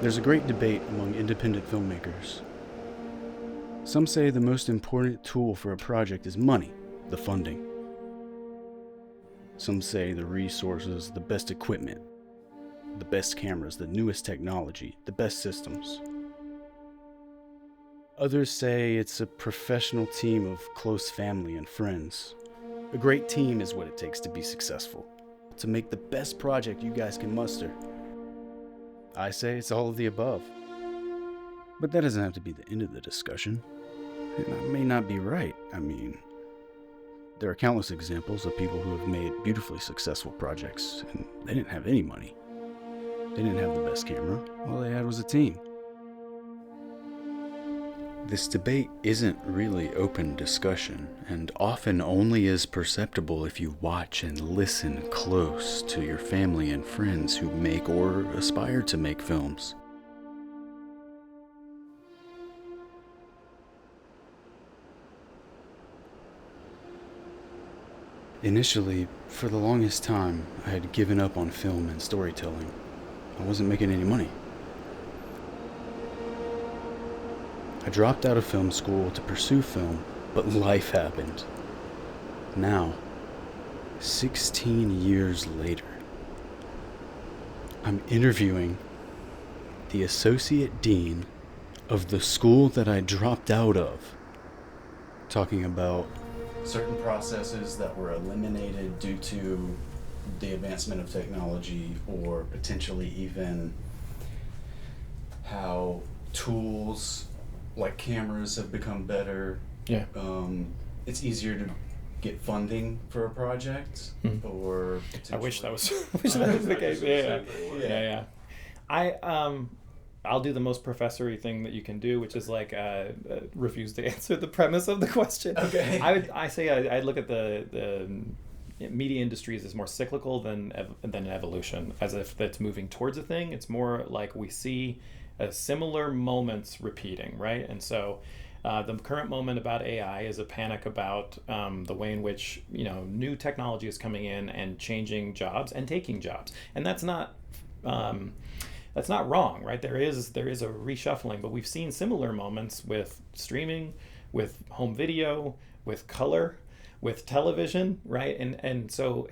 There's a great debate among independent filmmakers. Some say the most important tool for a project is money, the funding. Some say the resources, the best equipment, the best cameras, the newest technology, the best systems. Others say it's a professional team of close family and friends. A great team is what it takes to be successful, to make the best project you guys can muster. I say it's all of the above. But that doesn't have to be the end of the discussion. And I may not be right. I mean, there are countless examples of people who have made beautifully successful projects, and they didn't have any money. They didn't have the best camera. All they had was a team. This debate isn't really open discussion, and often only is perceptible if you watch and listen close to your family and friends who make or aspire to make films. Initially, for the longest time, I had given up on film and storytelling. I wasn't making any money. I dropped out of film school to pursue film, but life happened. Now, 16 years later, I'm interviewing the associate dean of the school that I dropped out of, talking about certain processes that were eliminated due to the advancement of technology, or potentially even how tools like cameras have become better. Yeah. It's easier to get funding for a project, or I wish that was the case. Yeah. I'll do the most professory thing that you can do, which is like refuse to answer the premise of the question. Okay. I look at the media industries as more cyclical than evolution, as if it's moving towards a thing. It's more like we see similar moments repeating, right? And so the current moment about AI is a panic about the way in which new technology is coming in and changing jobs and taking jobs, and that's not wrong, right? There is a reshuffling, but we've seen similar moments with streaming, with home video, with color, with television, right? And so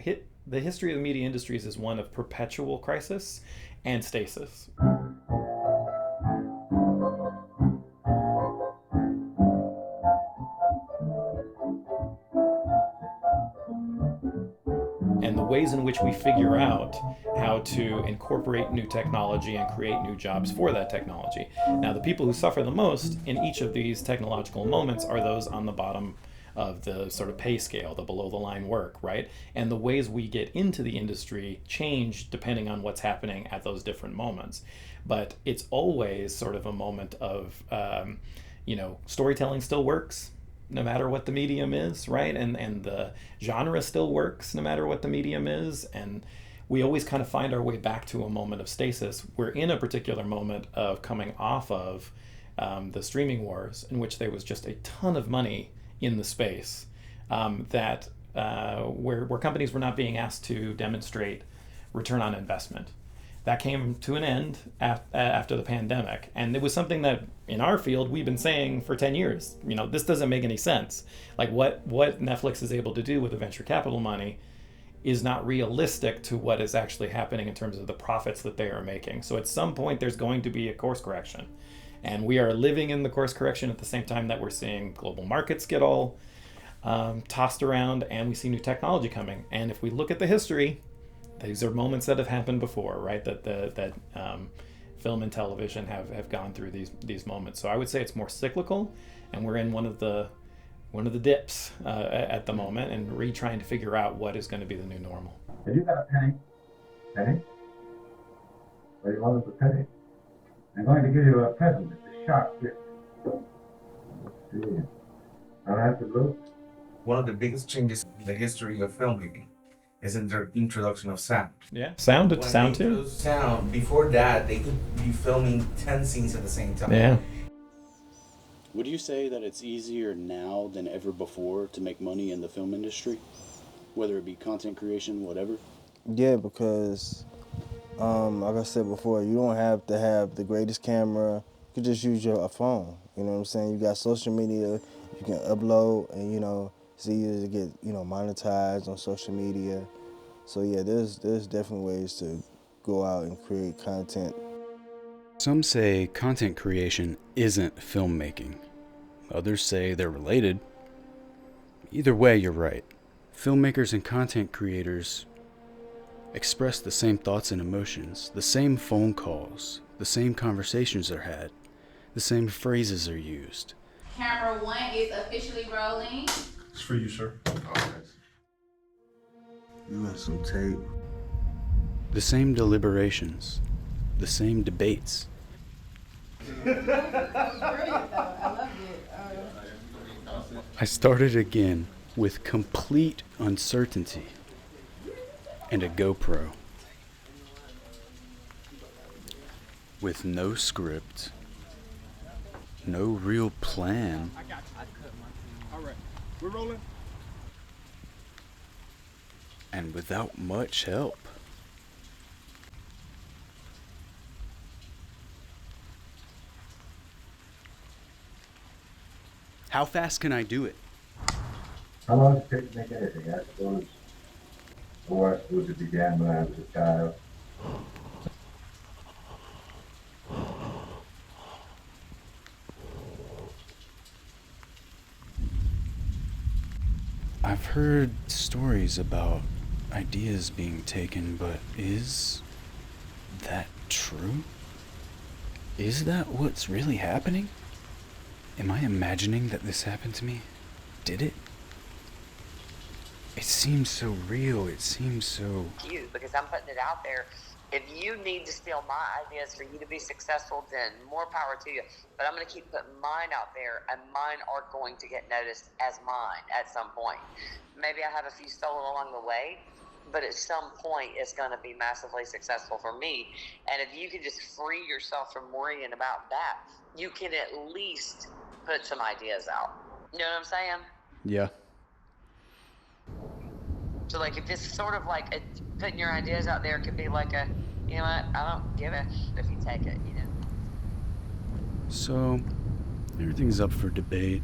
the history of the media industries is one of perpetual crisis and stasis. And the ways in which we figure out how to incorporate new technology and create new jobs for that technology. Now, the people who suffer the most in each of these technological moments are those on the bottom of the sort of pay scale, the below the line work, right? And the ways we get into the industry change depending on what's happening at those different moments. But it's always sort of a moment of, storytelling still works no matter what the medium is, right? And the genre still works no matter what the medium is. And we always kind of find our way back to a moment of stasis. We're in a particular moment of coming off of the streaming wars, in which there was just a ton of money in the space where companies were not being asked to demonstrate return on investment. That came to an end after the pandemic. And it was something that in our field we've been saying for 10 years. This doesn't make any sense. Like what Netflix is able to do with the venture capital money is not realistic to what is actually happening in terms of the profits that they are making. So at some point there's going to be a course correction. And we are living in the course correction at the same time that we're seeing global markets get all tossed around, and we see new technology coming. And if we look at the history, these are moments that have happened before, right? That film and television have gone through these moments. So I would say it's more cyclical, and we're in one of the dips at the moment, and trying to figure out what is going to be the new normal. Have you got a penny? Penny? What do you want with a penny? I'm going to give you a present. It's a sharp gift. I'll have to look. One of the biggest changes in the history of filmmaking is in the introduction of sound. Yeah, sound too. Sound. Before that, they could be filming 10 scenes at the same time. Yeah. Would you say that it's easier now than ever before to make money in the film industry? Whether it be content creation, whatever? Yeah, because Like I said before, you don't have to have the greatest camera. You can just use a phone. You know what I'm saying? You got social media, you can upload, and it's easy to get monetized on social media. So yeah, there's definitely ways to go out and create content. Some say content creation isn't filmmaking. Others say they're related. Either way, you're right. Filmmakers and content creators express the same thoughts and emotions, the same phone calls, the same conversations are had, the same phrases are used. Camera 1 is officially rolling. It's for you, sir. You got some tape. The same deliberations, the same debates. Brilliant though, I loved it. I started again with complete uncertainty and a GoPro. With no script, no real plan. All right, we're rolling. And without much help. How fast can I do it? How long does it take to make anything? I suppose it began when I was a child. I've heard stories about ideas being taken, but is that true? Is that what's really happening? Am I imagining that this happened to me? Did it? It seems so real. It seems so... You, because I'm putting it out there. If you need to steal my ideas for you to be successful, then more power to you. But I'm going to keep putting mine out there, and mine are going to get noticed as mine at some point. Maybe I have a few stolen along the way, but at some point it's going to be massively successful for me. And if you can just free yourself from worrying about that, you can at least put some ideas out. You know what I'm saying? Yeah. So like if it's sort of like putting your ideas out there could be like a, you know what, I don't give a if you take it, So, everything's up for debate.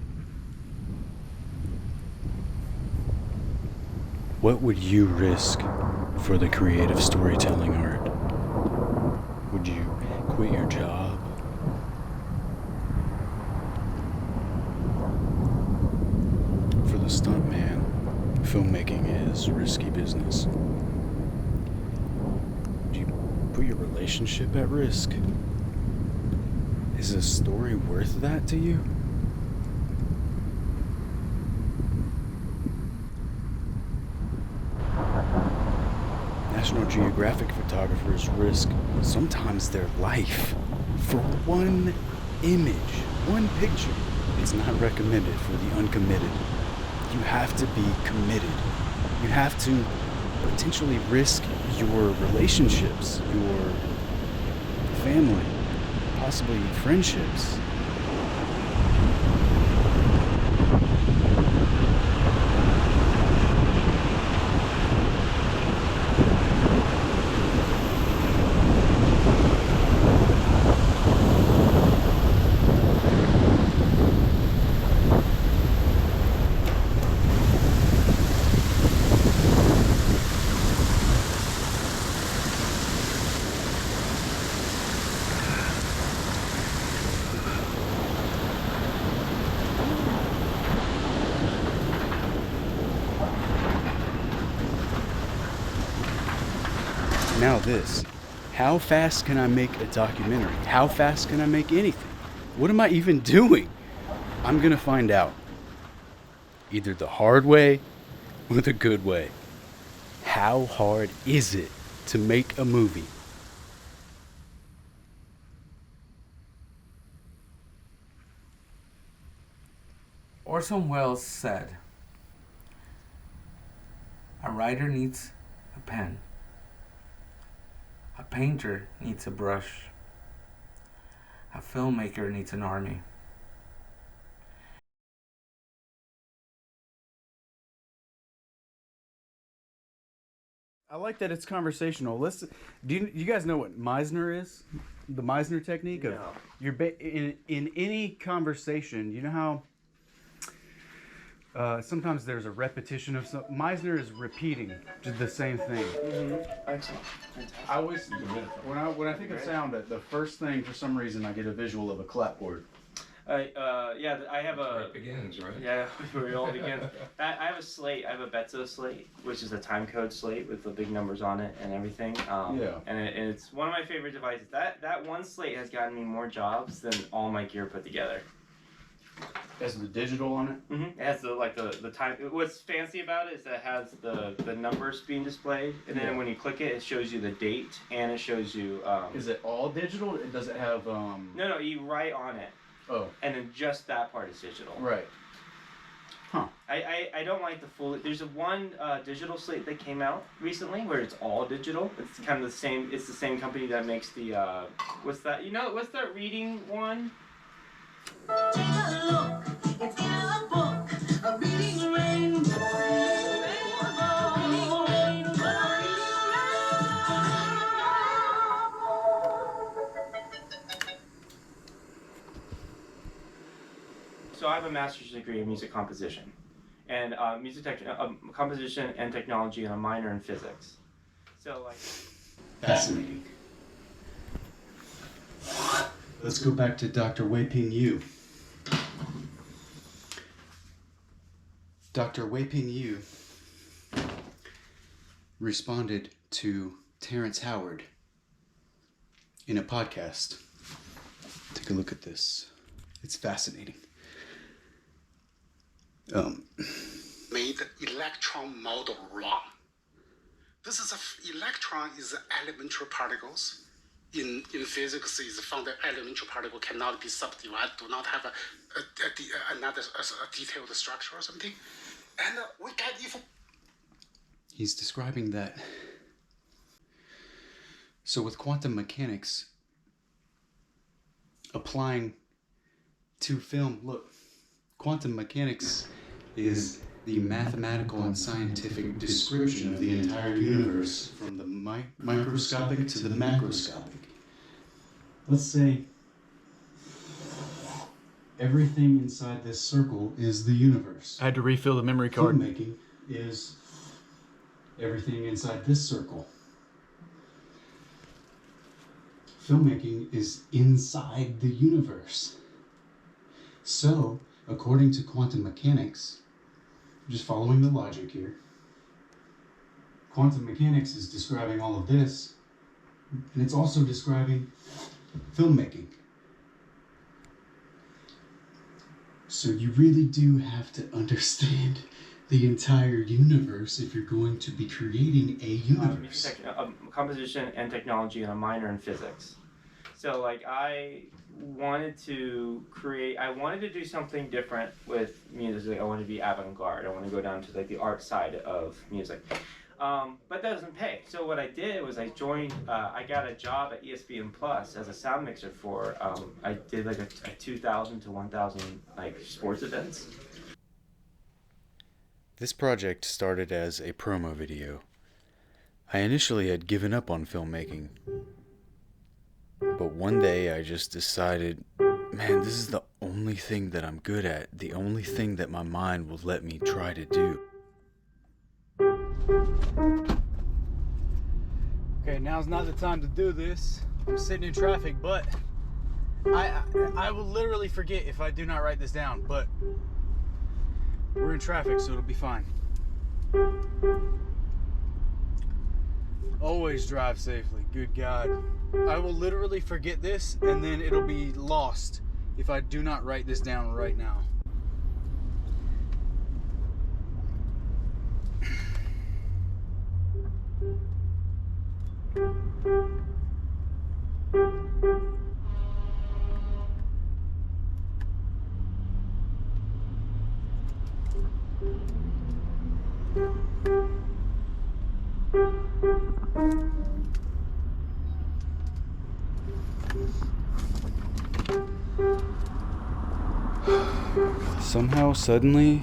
What would you risk for the creative storytelling art? Would you quit your job? For the stuntman, filmmaking is risky business. Do you put your relationship at risk? Is a story worth that to you? National Geographic photographers risk sometimes their life for one image, one picture. It's not recommended for the uncommitted. You have to be committed. You have to potentially risk your relationships, your family, possibly friendships. Now this, how fast can I make a documentary? How fast can I make anything? What am I even doing? I'm gonna find out. Either the hard way or the good way. How hard is it to make a movie? Orson Welles said, "A writer needs a pen. A painter needs a brush. A filmmaker needs an army." I like that it's conversational. Listen, you guys know what Meisner is? The Meisner technique of you're in any conversation. You know how sometimes there's a repetition of something. Meisner is repeating just the same thing. Excellent. I always when I think of sound, the first thing for some reason I get a visual of a clapboard. Yeah, I have Where it begins, right? Yeah, where it all begins. I have a slate. I have a Betzo slate, which is a time code slate with the big numbers on it and everything. And it's one of my favorite devices. That one slate has gotten me more jobs than all my gear put together. Has the digital on it? Mm-hmm. It has the time. What's fancy about it is that it has the numbers being displayed, and then when you click it, it shows you the date and it shows you. Is it all digital? Does it have? No, you write on it. Oh. And then just that part is digital. Right. Huh. I don't like the full. There's one digital slate that came out recently where it's all digital. It's kind of the same. It's the same company that makes the what's that? What's that reading one? Take a look. It's in a book. A reading rainbow. So I have a master's degree in music composition, and composition and technology, and a minor in physics. So like. Fascinating. Let's go back to Dr. Wei-Ping Yu. Dr. Wei-Ping Yu responded to Terrence Howard in a podcast. Take a look at this. It's fascinating. Made electron model wrong. This is electron is elementary particles. In physics, is found that elementary particle cannot be subdivided, do not have another detailed structure or something. And we get if. He's describing that. So with quantum mechanics, applying to film, look, quantum mechanics is the mathematical and scientific description of the entire universe, from the microscopic to the macroscopic. Let's say everything inside this circle is the universe. I had to refill the memory card. Filmmaking is everything inside this circle. Filmmaking is inside the universe. So, according to quantum mechanics, just following the logic here, quantum mechanics is describing all of this, and it's also describing filmmaking. So you really do have to understand the entire universe if you're going to be creating a universe. Composition and technology, and a minor in physics. So like I wanted to do something different with music. I wanted to be avant-garde. I want to go down to like the art side of music. But that doesn't pay. So what I did was I got a job at ESPN Plus as a sound mixer for, I did like a 2,000 to 1,000 like sports events. This project started as a promo video. I initially had given up on filmmaking. But one day I just decided, man, this is the only thing that I'm good at, the only thing that my mind will let me try to do. Okay, now's not the time to do this. I'm sitting in traffic, but I will literally forget if I do not write this down, but we're in traffic, so it'll be fine. Always drive safely, good God. I will literally forget this, and then it'll be lost if I do not write this down right now. Somehow, suddenly,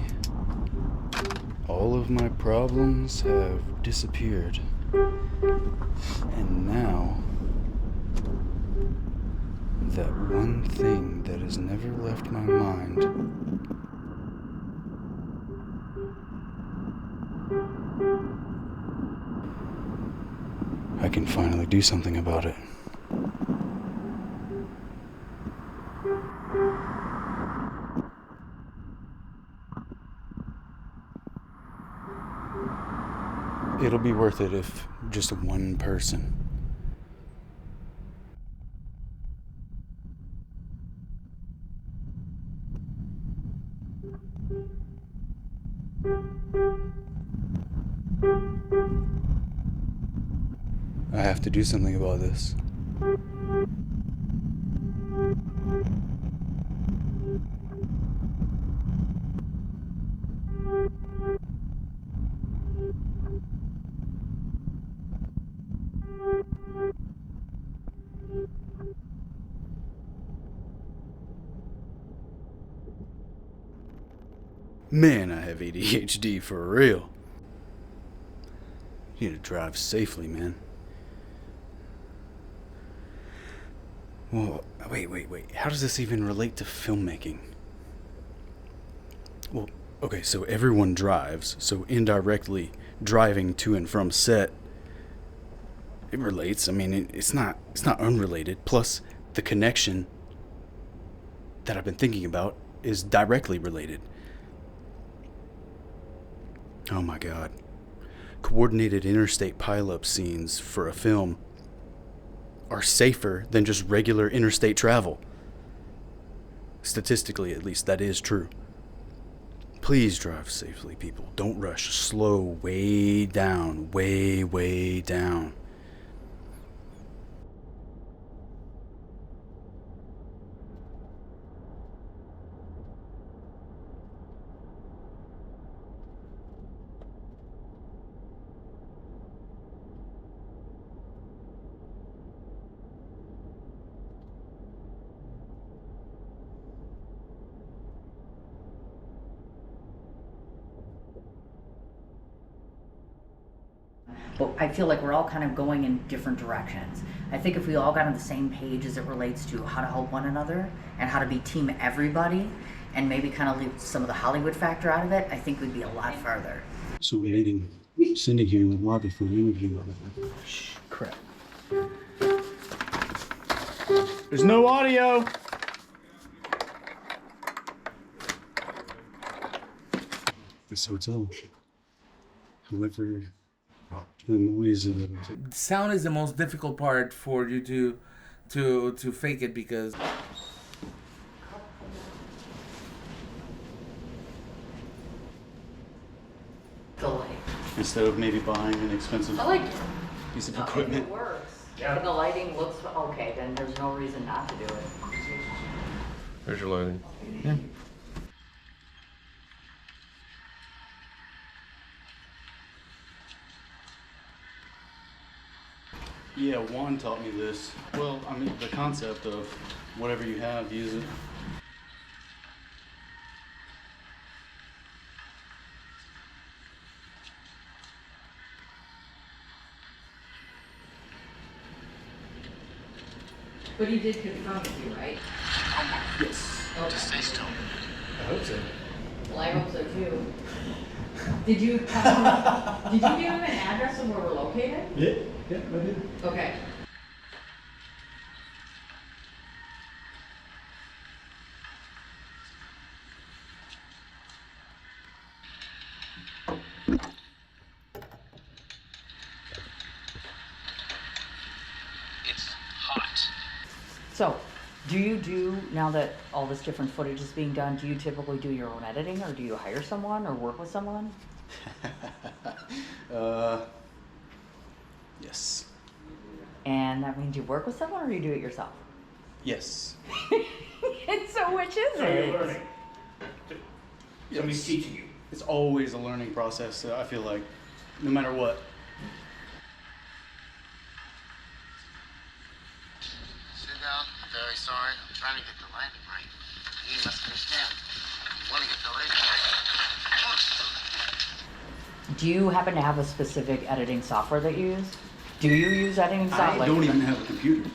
all of my problems have disappeared. And now, that one thing that has never left my mind. I can finally do something about it. It'll be worth it if just one person. I have to do something about this. Man, I have ADHD for real. You need to drive safely, man. Well, wait. How does this even relate to filmmaking? Well, okay, so everyone drives, so indirectly driving to and from set, it relates. I mean, it's not unrelated. Plus, the connection that I've been thinking about is directly related. Oh my God. Coordinated interstate pileup scenes for a film are safer than just regular interstate travel. Statistically, at least, that is true. Please drive safely, people. Don't rush. Slow way down, way down. But I feel like we're all kind of going in different directions. I think if we all got on the same page as it relates to how to help one another and how to be team everybody and maybe kind of leave some of the Hollywood factor out of it, I think we'd be a lot farther. So we're meeting Cindy here with Robbie for an interview. Shh, crap. There's no audio. This hotel. However, the noise of it. Sound is the most difficult part for you to fake it because The light. Instead of maybe buying an expensive I like it. piece of If equipment. it works. Yeah. And the lighting looks okay, then there's no reason not to do it. There's your lighting. Yeah. Yeah, Juan taught me this. Well, I mean, the concept of whatever you have, use it. But he did confirm with you, right? Yes. Okay. Just stay still. I hope so. Well, I hope so too. Did you give him an address of where we're located? Yeah, I did. Okay. It's hot. So, do you do, now that all this different footage is being done, do you typically do your own editing or do you hire someone or work with someone? Yes. And that means you work with someone or you do it yourself? Yes. And so which is So it? you're learning. Somebody's teaching you. It's always a learning process, I feel like, no matter what. Sit down. I'm very sorry. I'm trying to get the lighting right. You must understand. You want to get the lighting right. Do you happen to have a specific editing software that you use? Do you use editing software? I don't even have a computer.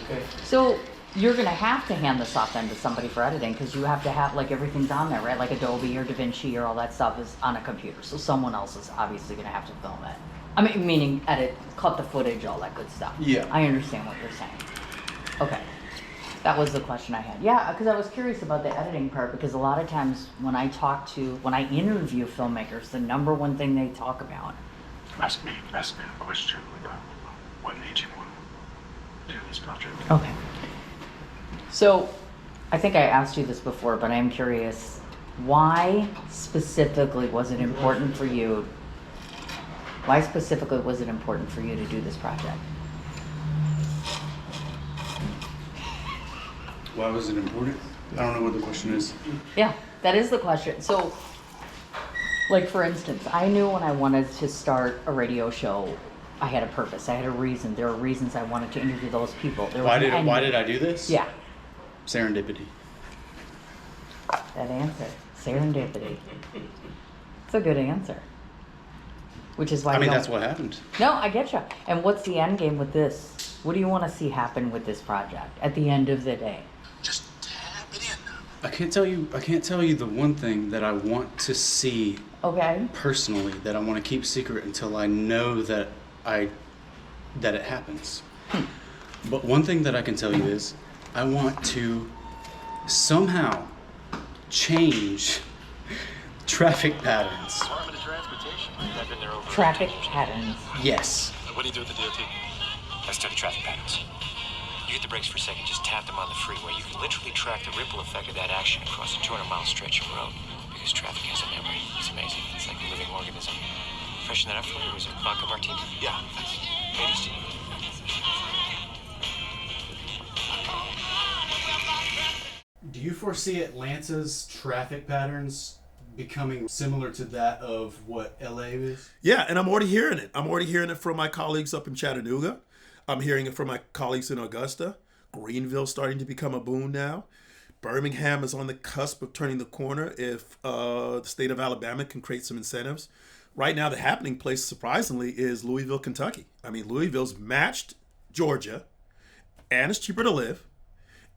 Okay. So you're gonna have to hand this off then to somebody for editing because you have to have like everything's on there, right? Like Adobe or DaVinci or all that stuff is on a computer. So someone else is obviously gonna have to film it. I mean, meaning edit, cut the footage, all that good stuff. Yeah. I understand what you're saying. Okay. That was the question I had. Yeah, because I was curious about the editing part because a lot of times when I interview filmmakers, the number one thing they talk about. Ask me a question about what made you want to do this project. Okay. So, I think I asked you this before, but I'm curious, why specifically was it important for you? Why specifically was it important for you to do this project? Why was it important? I don't know what the question is. Yeah, that is the question. So, like for instance, I knew when I wanted to start a radio show, I had a purpose. I had a reason. There were reasons I wanted to interview those people. Why did I do this? Yeah. Serendipity. That answer. Serendipity. It's a good answer. Which is why that's what happened. No, I get you. And what's the end game with this? What do you want to see happen with this project at the end of the day? I can't tell you the one thing that I want to see personally that I want to keep secret until I know that it happens. But one thing that I can tell you is I want to somehow change traffic patterns. Traffic patterns. Yes. What do you do with the DOT? I study traffic patterns. You hit the brakes for a second, just tap them on the freeway. You can literally track the ripple effect of that action across a 200-mile stretch of road because traffic has a memory. It's amazing. It's like a living organism. Freshen that up for you. Was it vodka martini? Yeah. Ladies to you. Do you foresee Atlanta's traffic patterns becoming similar to that of what LA is? Yeah, and I'm already hearing it. I'm already hearing it from my colleagues up in Chattanooga. I'm hearing it from my colleagues in Augusta. Greenville's starting to become a boon now. Birmingham is on the cusp of turning the corner if the state of Alabama can create some incentives. Right now, the happening place, surprisingly, is Louisville, Kentucky. I mean, Louisville's matched Georgia, and it's cheaper to live,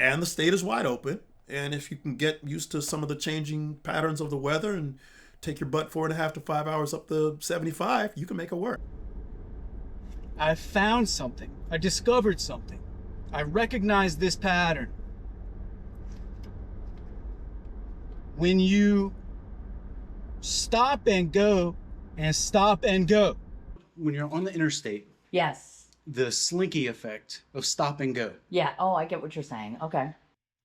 and the state is wide open. And if you can get used to some of the changing patterns of the weather and take your butt 4.5 to 5 hours up the 75, you can make it work. I found something. I discovered something. I recognized this pattern. When you stop and go and stop and go. When you're on the interstate. Yes. The slinky effect of stop and go. Yeah. Oh, I get what you're saying. Okay.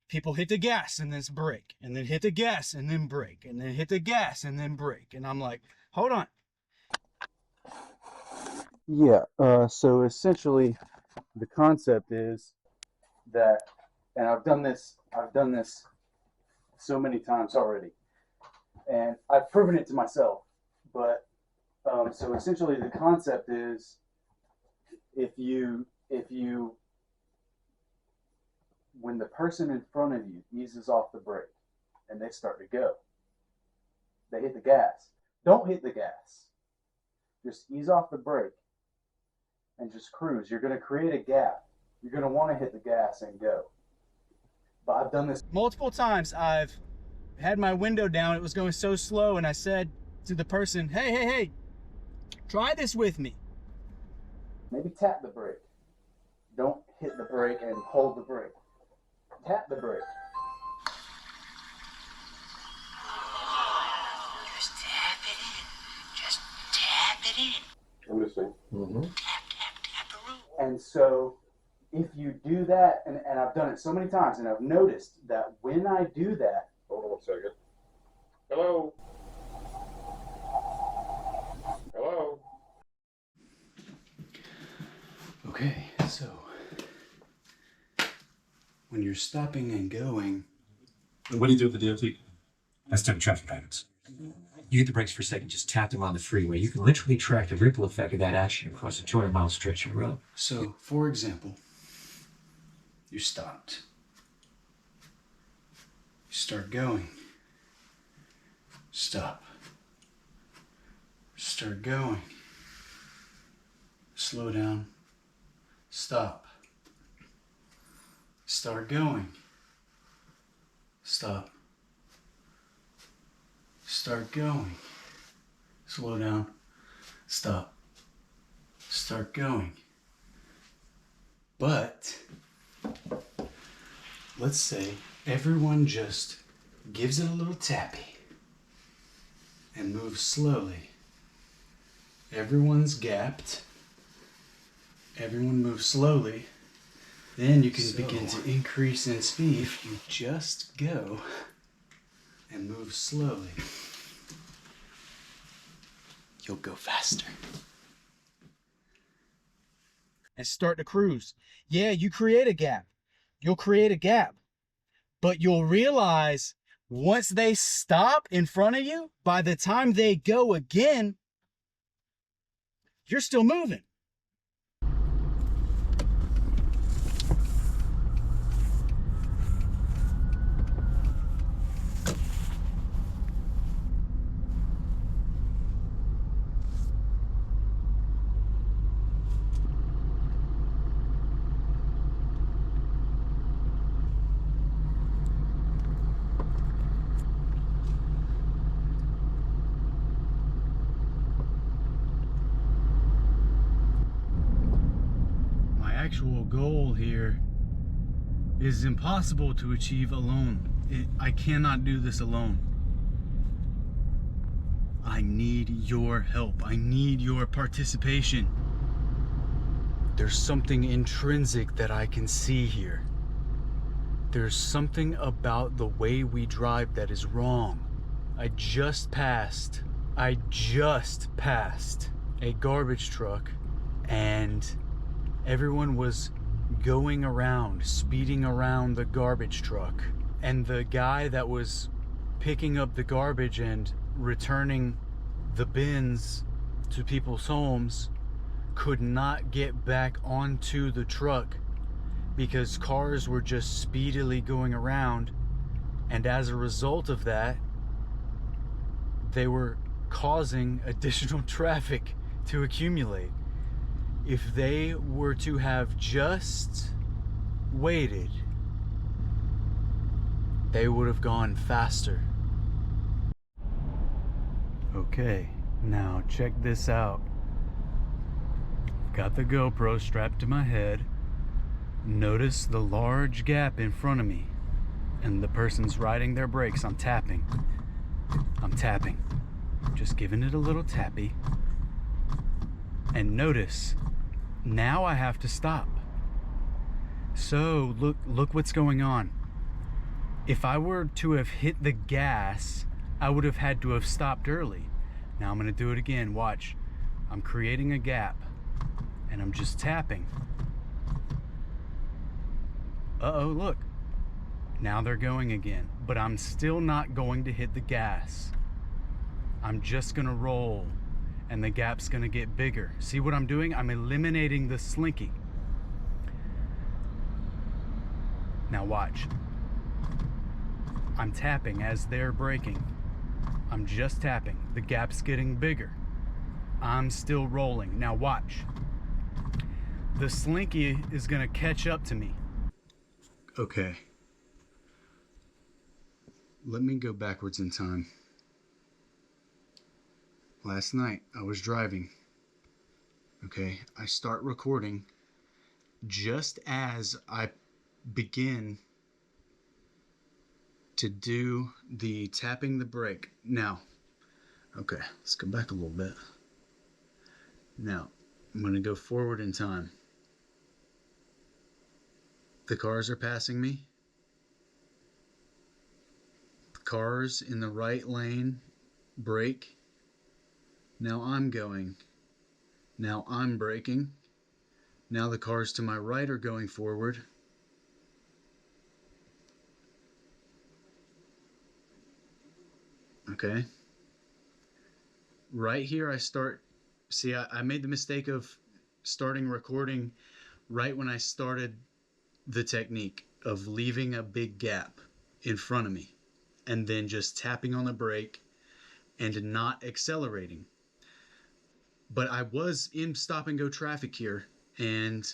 People hit the gas and then brake, and then hit the gas and then brake, and then hit the gas and then brake. And I'm like, hold on. Yeah, so essentially the concept is that, and I've done this so many times already, and I've proven it to myself, but so essentially the concept is if you when the person in front of you eases off the brake and they start to go, they hit the gas. Don't hit the gas. Just ease off the brake and just cruise. You're going to create a gap. You're going to want to hit the gas and go. But I've done this multiple times. I've had my window down. It was going so slow, and I said to the person, hey, try this with me. Maybe tap the brake. Don't hit the brake and hold the brake. Tap the brake. Just tap it in. Just tap it in. I'm listening. And so if you do that, and I've done it so many times, and I've noticed that when I do that. Hold on 1 second. Hello? Hello? Okay, so when you're stopping and going. What do you do with the DOT? I study traffic patterns. You hit the brakes for a second, just tap them on the freeway. You can literally track the ripple effect of that action across a 200-mile stretch of road. So, for example, you stopped. You start going. Stop. Start going. Slow down. Stop. Start going. Stop. Start going. Slow down. Stop. Start going. But let's say everyone just gives it a little tappy and moves slowly. Everyone's gapped. Everyone moves slowly. Then you can begin to increase in speed if you just go and move slowly. You'll go faster. And start to cruise. Yeah, you create a gap. You'll create a gap. But you'll realize once they stop in front of you, by the time they go again, you're still moving. Actual goal here is impossible to achieve alone. I cannot do this alone. I need your help. I need your participation. There's something intrinsic that I can see here. There's something about the way we drive that is wrong. I just passed a garbage truck, and everyone was going around, speeding around the garbage truck. And the guy that was picking up the garbage and returning the bins to people's homes could not get back onto the truck because cars were just speedily going around. And as a result of that, they were causing additional traffic to accumulate. If they were to have just waited, they would have gone faster. Okay, now check this out. Got the GoPro strapped to my head. Notice the large gap in front of me, and the person's riding their brakes. I'm tapping. Just giving it a little tappy. And notice, now I have to stop. So look what's going on. If I were to have hit the gas, I would have had to have stopped early. Now I'm gonna do it again, watch. I'm creating a gap and I'm just tapping. Uh-oh, look. Now they're going again, but I'm still not going to hit the gas. I'm just gonna roll, and the gap's gonna get bigger. See what I'm doing? I'm eliminating the slinky. Now watch. I'm tapping as they're braking. I'm just tapping. The gap's getting bigger. I'm still rolling. Now watch. The slinky is gonna catch up to me. Okay. Let me go backwards in time. Last night, I was driving. Okay, I start recording just as I begin to do the tapping the brake. Now, okay, let's go back a little bit. Now, I'm going to go forward in time. The cars are passing me. The cars in the right lane brake. Now I'm going. Now I'm braking. Now the cars to my right are going forward. Okay. Right here I start, see I made the mistake of starting recording right when I started the technique of leaving a big gap in front of me and then just tapping on the brake and not accelerating. But I was in stop and go traffic here, and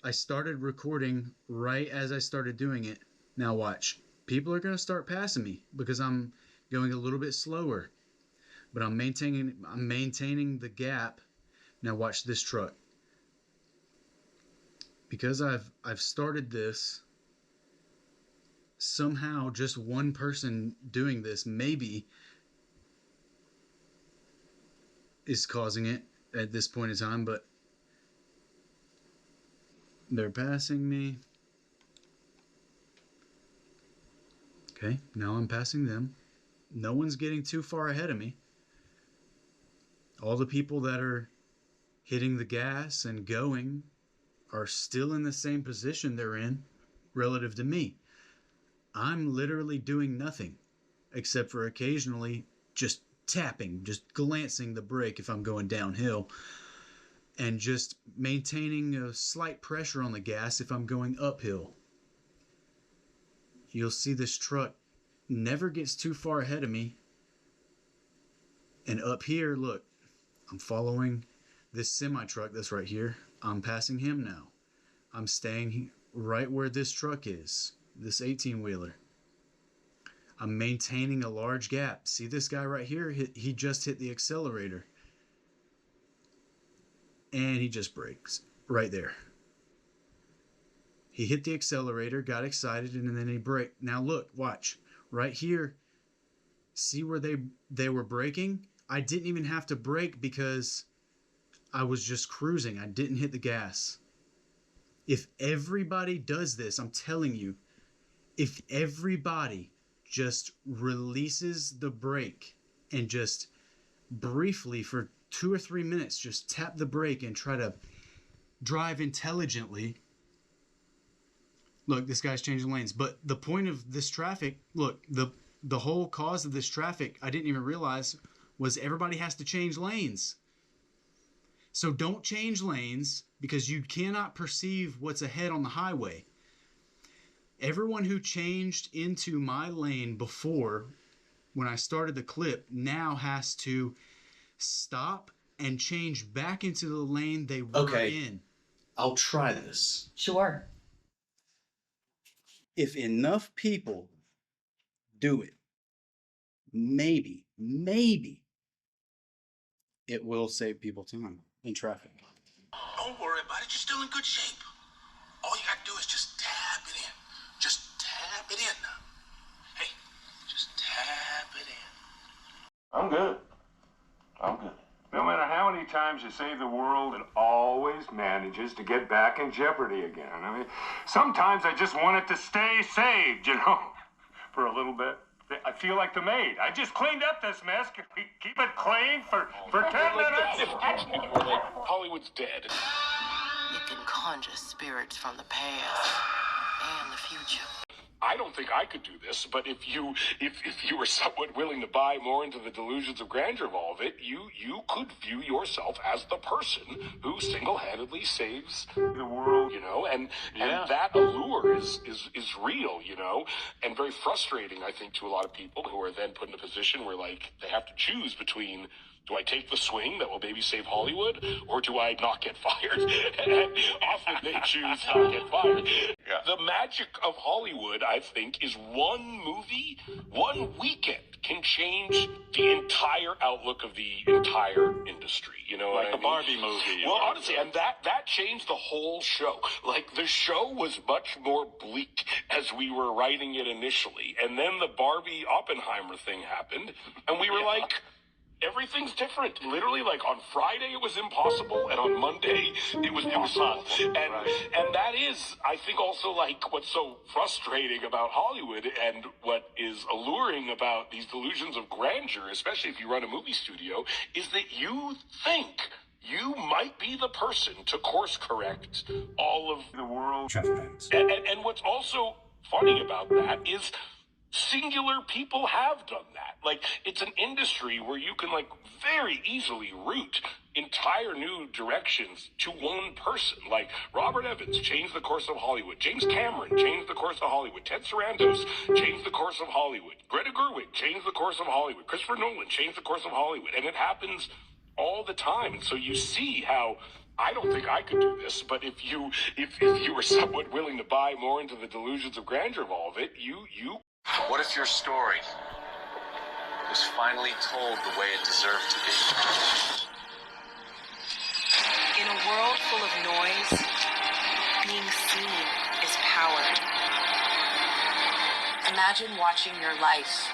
I started recording right as I started doing it. Now watch. People are going to start passing me because I'm going a little bit slower, but I'm maintaining the gap. Now watch this truck. Because I've started this, somehow just one person doing this maybe is causing it at this point in time, but they're passing me. Okay, now I'm passing them. No one's getting too far ahead of me. All the people that are hitting the gas and going are still in the same position they're in relative to me. I'm literally doing nothing except for occasionally just tapping, just glancing the brake if I'm going downhill, and just maintaining a slight pressure on the gas if I'm going uphill. You'll see this truck never gets too far ahead of me. And up here, look, I'm following this semi-truck that's right here. I'm passing him now. I'm staying right where this truck is, this 18-wheeler. I'm maintaining a large gap. See this guy right here? He just hit the accelerator. And he just brakes right there. He hit the accelerator, got excited, and then he braked. Now look, watch. Right here, see where they were braking? I didn't even have to brake because I was just cruising. I didn't hit the gas. If everybody does this, I'm telling you, if everybody just releases the brake and just briefly for 2 or 3 minutes just tap the brake and try to drive intelligently. Look, this guy's changing lanes. But the point of this traffic, look, the whole cause of this traffic, I didn't even realize, was everybody has to change lanes. So don't change lanes because you cannot perceive what's ahead on the highway. Everyone who changed into my lane before, when I started the clip, now has to stop and change back into the lane they were in. I'll try this. Sure. If enough people do it, maybe it will save people time in traffic. Don't worry about it. You're still in good shape. All you got to do is just tap it in. Just tap it in. Hey, just tap it in. I'm good. No matter how many times you save the world, it always manages to get back in jeopardy again. I mean, sometimes I just want it to stay saved, for a little bit. I feel like the maid. I just cleaned up this mess. Keep it clean for 10 minutes. Hollywood's dead. You can conjure spirits from the past and the future. I don't think I could do this, but if you were somewhat willing to buy more into the delusions of grandeur of all of it, you could view yourself as the person who single-handedly saves the world, and that allure is real, and very frustrating, I think, to a lot of people who are then put in a position where, like, they have to choose between, do I take the swing that will maybe save Hollywood, or do I not get fired? And often they choose not get fired. Yeah. The magic of Hollywood, I think, is one movie, one weekend can change the entire outlook of the entire industry. You know what I mean? Like the Barbie movie. Well, honestly, and that changed the whole show. Like, the show was much more bleak as we were writing it initially. And then the Barbie Oppenheimer thing happened, and we were like, everything's different. Literally, like, on Friday it was impossible, and on Monday it was possible. And that is, I think, also, like, what's so frustrating about Hollywood and what is alluring about these delusions of grandeur, especially if you run a movie studio, is that you think you might be the person to course correct all of the world. And what's also funny about that is Singular people have done that. Like, it's an industry where you can, like, very easily route entire new directions to one person. Like, Robert Evans changed the course of Hollywood. James Cameron changed the course of Hollywood. Ted Sarandos changed the course of Hollywood. Greta Gerwig changed the course of Hollywood. Christopher Nolan changed the course of Hollywood. And it happens all the time. And so you see how, I don't think I could do this, but if you were somewhat willing to buy more into the delusions of grandeur of all of it, you What if your story was finally told the way it deserved to be? In a world full of noise, being seen is power. Imagine watching your life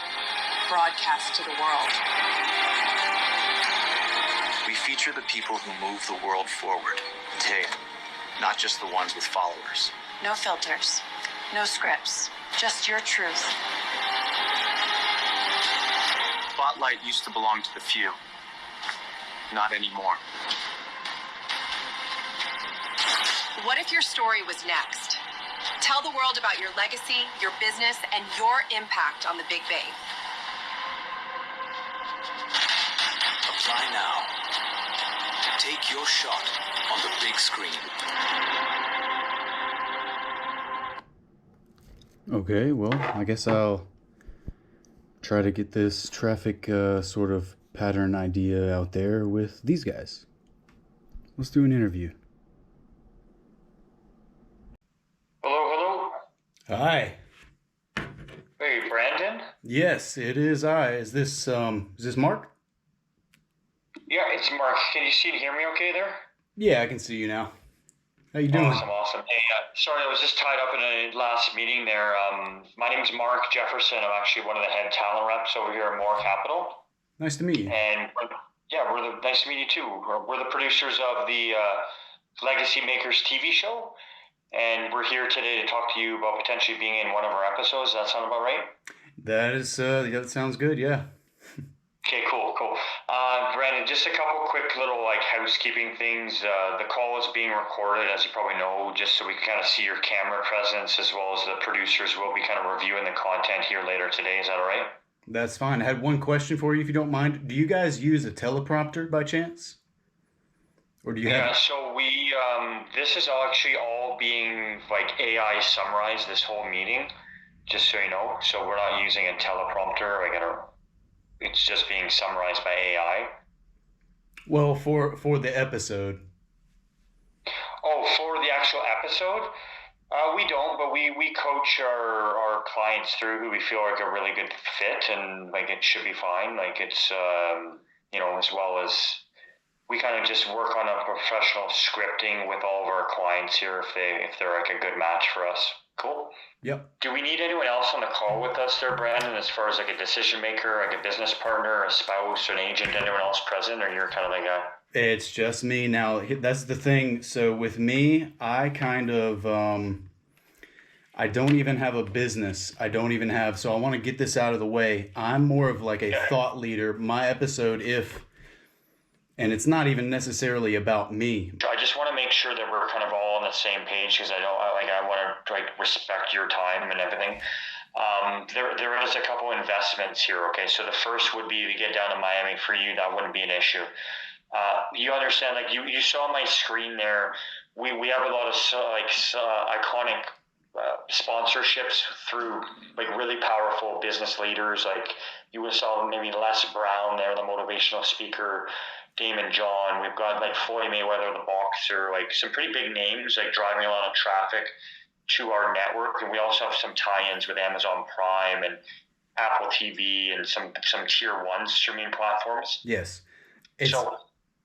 broadcast to the world. We feature the people who move the world forward today, not just the ones with followers. No filters, no scripts, just your truth. Spotlight used to belong to the few. Not anymore. What if your story was next? Tell the world about your legacy, your business, and your impact on the Big Bay. Apply now. Take your shot on the big screen. Okay, well, I guess I'll try to get this traffic sort of pattern idea out there with these guys. Let's do an interview. Hello? Hi. Hey, Brandon? Yes, it is I. Is this Mark? Yeah, it's Mark. Can you see and hear me okay there? Yeah, I can see you now. How you doing? Awesome. Hey, sorry, I was just tied up in a last meeting there. My name's Mark Jefferson. I'm actually one of the head talent reps over here at More Capital. Nice to meet you. And nice to meet you too. We're the producers of the Legacy Makers TV show. And we're here today to talk to you about potentially being in one of our episodes. Does that sound about right? That is, that sounds good, yeah. Okay, cool. Brandon, just a couple quick little housekeeping things. The call is being recorded, as you probably know, just so we can kind of see your camera presence, as well as the producers will be kind of reviewing the content here later today. Is that all right? That's fine. I had one question for you, if you don't mind. Do you guys use a teleprompter by chance? Or do you have... Yeah, so we, this is actually all being AI summarized, this whole meeting, just so you know. So we're not using a teleprompter. It's just being summarized by AI. Well, for the episode. Oh, for the actual episode? We don't, but we coach our clients through who we feel like a really good fit, and it should be fine. It's as well as we kind of just work on a professional scripting with all of our clients here if they're a good match for us. Cool. Yep. Do we need anyone else on the call with us there, Brandon, as far as a decision maker, a business partner, a spouse, an agent, anyone else present, or you're kind of It's just me. Now, that's the thing. So with me, I kind of, I don't even have a business. So I want to get this out of the way. I'm more of a thought leader. My episode, and it's not even necessarily about me. I just want to make sure that we're kind of all on the same page, because I want to respect your time and everything. There is a couple investments here. Okay, so the first would be to get down to Miami for you. That wouldn't be an issue. You understand? You saw my screen there. We have a lot of iconic sponsorships through really powerful business leaders. You would have saw maybe Les Brown there, the motivational speaker. Damon John. We've got Floyd Mayweather, the boxer, some pretty big names driving a lot of traffic to our network. And we also have some tie-ins with Amazon Prime and Apple TV and some tier 1 streaming platforms. Yes. So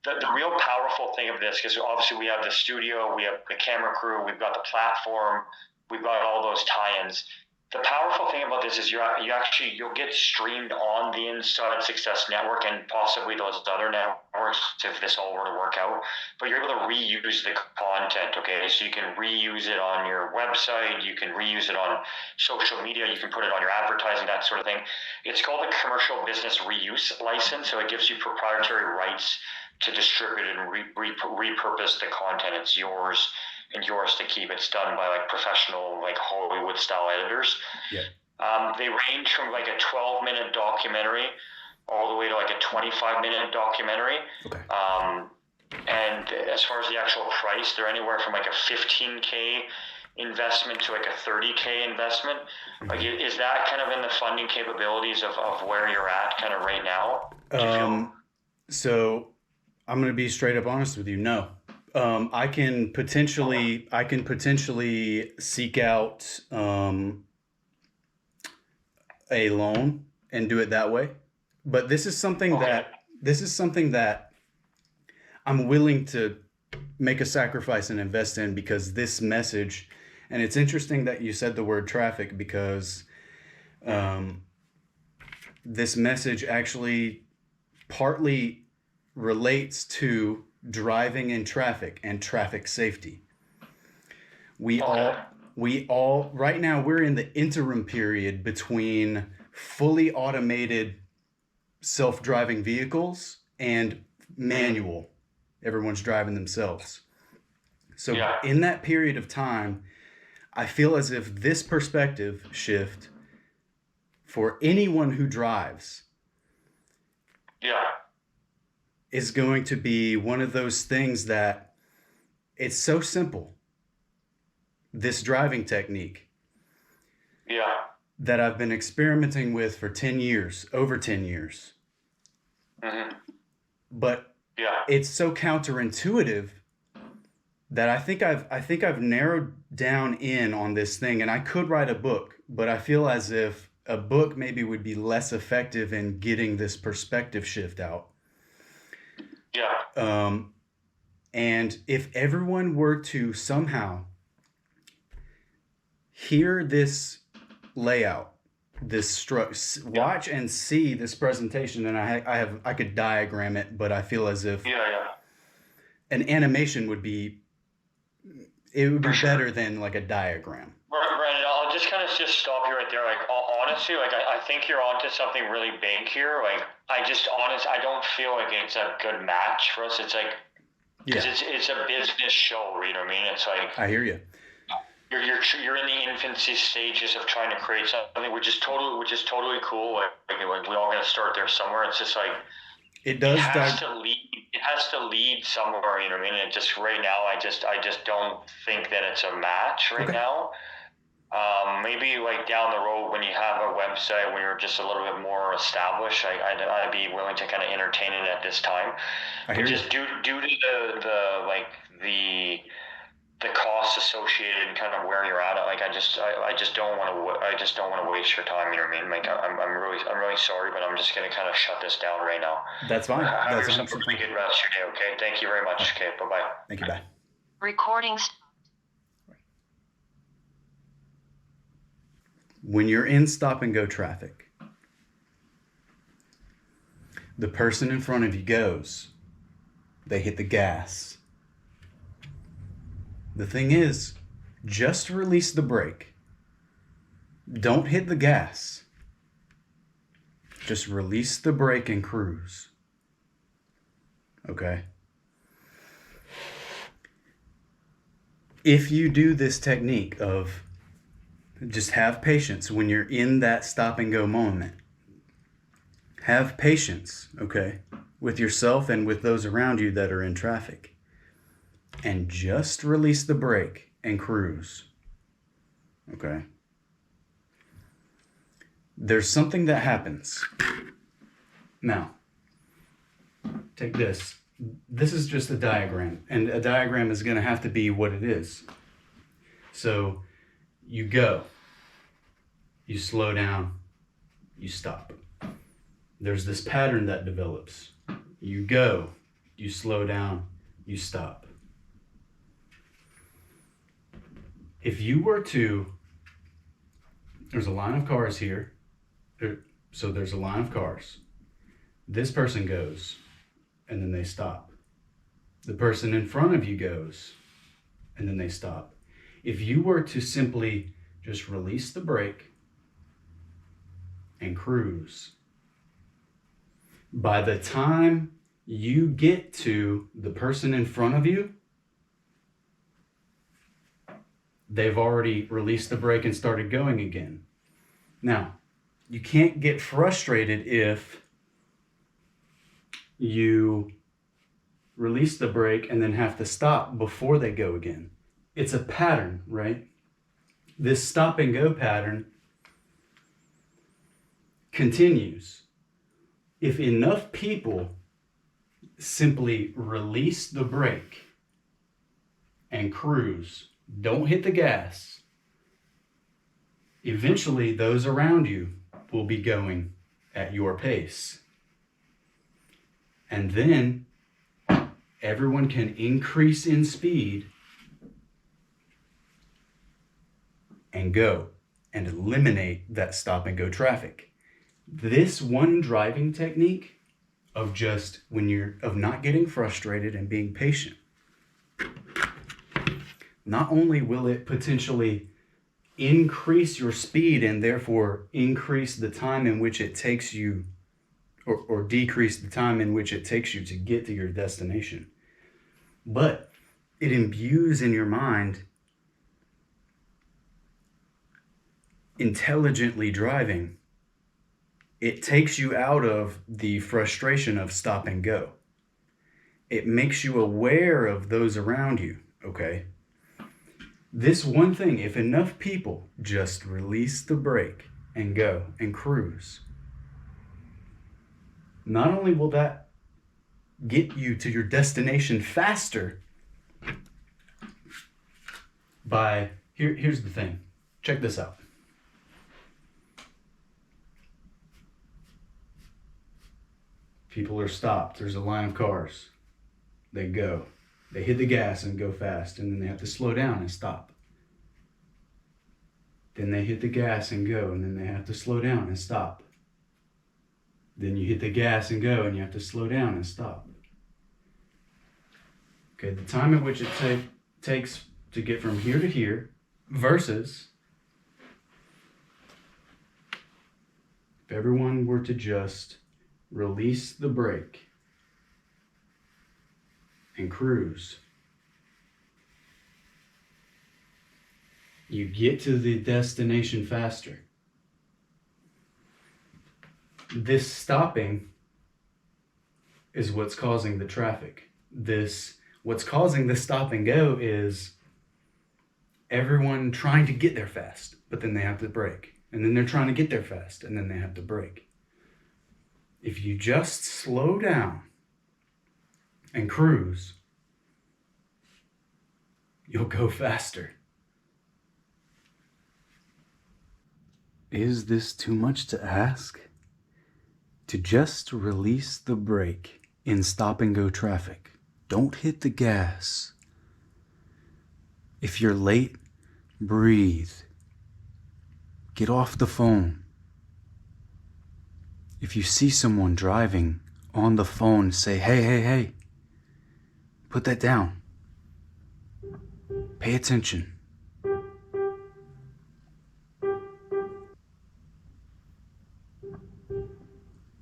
the real powerful thing of this, because obviously we have the studio, we have the camera crew, we've got the platform, we've got all those tie-ins. The powerful thing about this is you'll get streamed on the Inside Success Network and possibly those other networks if this all were to work out. But you're able to reuse the content, okay? So you can reuse it on your website, you can reuse it on social media, you can put it on your advertising, that sort of thing. It's called a commercial business reuse license, so it gives you proprietary rights to distribute and repurpose the content. It's yours and yours to keep. It's done by professional Hollywood style editors. Yeah. They range from like a 12-minute documentary all the way to like a 25-minute documentary. Okay. And as far as the actual price, they're anywhere from like a 15K investment to like a 30K investment. Like, is that kind of in the funding capabilities of where you're at kind of right now? So I'm going to be straight up honest with you. No. I can potentially seek out a loan and do it that way. But this is something that I'm willing to make a sacrifice and invest in, because this message, and it's interesting that you said the word traffic, because this message actually partly relates to driving in traffic and traffic safety. We all right now, we're in the interim period between fully automated self-driving vehicles and manual. Everyone's driving themselves. So in that period of time, I feel as if this perspective shift for anyone who drives is going to be one of those things that it's so simple. This driving technique that I've been experimenting with for 10 years, over 10 years. But it's so counterintuitive that I think I've narrowed down in on this thing, and I could write a book, but I feel as if a book maybe would be less effective in getting this perspective shift out. And if everyone were to somehow hear this layout, this watch and see this presentation, and I could diagram it, but I feel as if an animation would be better than like a diagram. Brandon, I'll just kind of stop you right there. Like, honestly, like I think you're onto something really big here. Like, I don't feel like it's a good match for us. It's like, because it's a business show, you know what I mean? It's like, I hear you. You're in the infancy stages of trying to create something, which is totally cool. Like we all gotta start there somewhere. It's just like it has to lead somewhere, you know what I mean? And just right now, I just don't think that it's a match right now. Maybe like down the road when you have a website, when you're just a little bit more established, I'd be willing to kind of entertain it at this time. But just due to the costs associated and kind of where you're at, like I just don't want to waste your time. You know what I mean? Like I'm really sorry, but I'm just gonna kind of shut this down right now. That's fine. Have yourself a pretty good rest of your day. Okay. Thank you very much. Okay. Bye bye. Thank you. Bye. Recordings. When you're in stop and go traffic, the person in front of you goes, they hit the gas. The thing is, just release the brake. Don't hit the gas. Just release the brake and cruise. Okay? If you do this technique of just have patience when you're in that stop and go moment. Have patience, okay, with yourself and with those around you that are in traffic. And just release the brake and cruise. Okay? There's something that happens. Now, take this. This is just a diagram, and a diagram is going to have to be what it is. So, you go, you slow down, you stop. There's this pattern that develops. You go, you slow down, you stop. If you were to, there's a line of cars here. So there's a line of cars. This person goes, and then they stop. The person in front of you goes, and then they stop. If you were to simply just release the brake and cruise, by the time you get to the person in front of you, they've already released the brake and started going again. Now, you can't get frustrated if you release the brake and then have to stop before they go again. It's a pattern, right? This stop and go pattern continues. If enough people simply release the brake and cruise, don't hit the gas, eventually those around you will be going at your pace. And then everyone can increase in speed and go and eliminate that stop and go traffic. This one driving technique of just of not getting frustrated and being patient, not only will it potentially increase your speed and therefore increase the time in which it takes you or decrease the time in which it takes you to get to your destination, but it imbues in your mind intelligently driving. It takes you out of the frustration of stop and go. It makes you aware of those around you, okay? This one thing, if enough people just release the brake and go and cruise, not only will that get you to your destination faster by, here's the thing, check this out. People are stopped. There's a line of cars. They go. They hit the gas and go fast, and then they have to slow down and stop. Then they hit the gas and go, and then they have to slow down and stop. Then you hit the gas and go, and you have to slow down and stop. Okay, the time at which it takes to get from here to here versus if everyone were to just release the brake and cruise, you get to the destination faster. This stopping is what's causing the traffic. What's causing the stop and go is everyone trying to get there fast, but then they have to brake. And then they're trying to get there fast, and then they have to brake. If you just slow down and cruise, you'll go faster. Is this too much to ask? To just release the brake in stop and go traffic. Don't hit the gas. If you're late, breathe. Get off the phone. If you see someone driving on the phone, say, hey, put that down. Pay attention.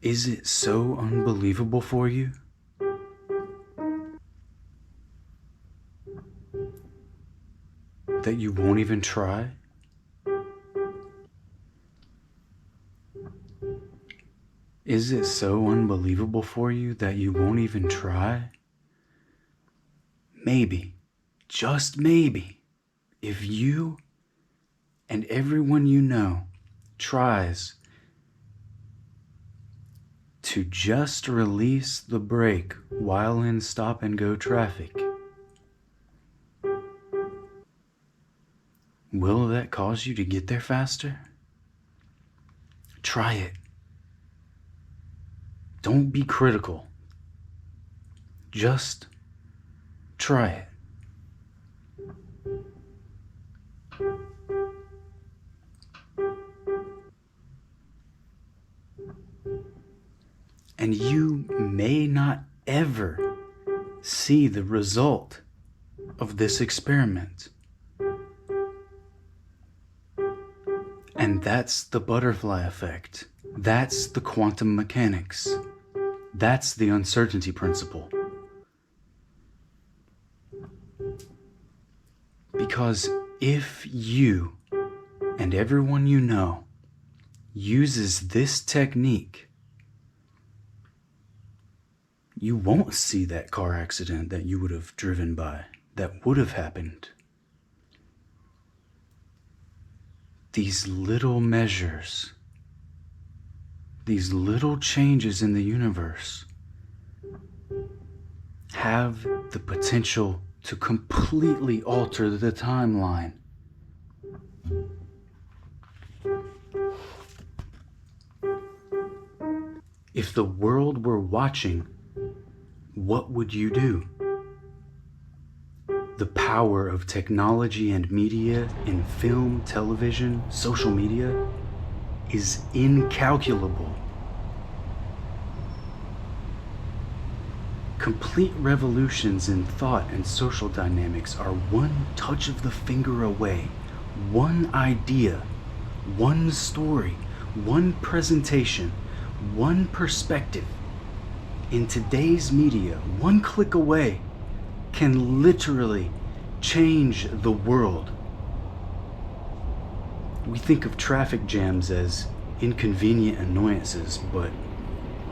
Is it so unbelievable for you? That you won't even try? Is it so unbelievable for you that you won't even try? Maybe, just maybe, if you and everyone you know tries to just release the brake while in stop and go traffic, will that cause you to get there faster? Try it. Don't be critical. Just try it. And you may not ever see the result of this experiment. And that's the butterfly effect. That's the quantum mechanics. That's the uncertainty principle. Because if you and everyone you know uses this technique, you won't see that car accident that you would have driven by, that would have happened. These little measures, these little changes in the universe have the potential to completely alter the timeline. If the world were watching, what would you do? The power of technology and media in film, television, social media is incalculable. Complete revolutions in thought and social dynamics are one touch of the finger away, one idea, one story, one presentation, one perspective. In today's media, one click away can literally change the world. We think of traffic jams as inconvenient annoyances, but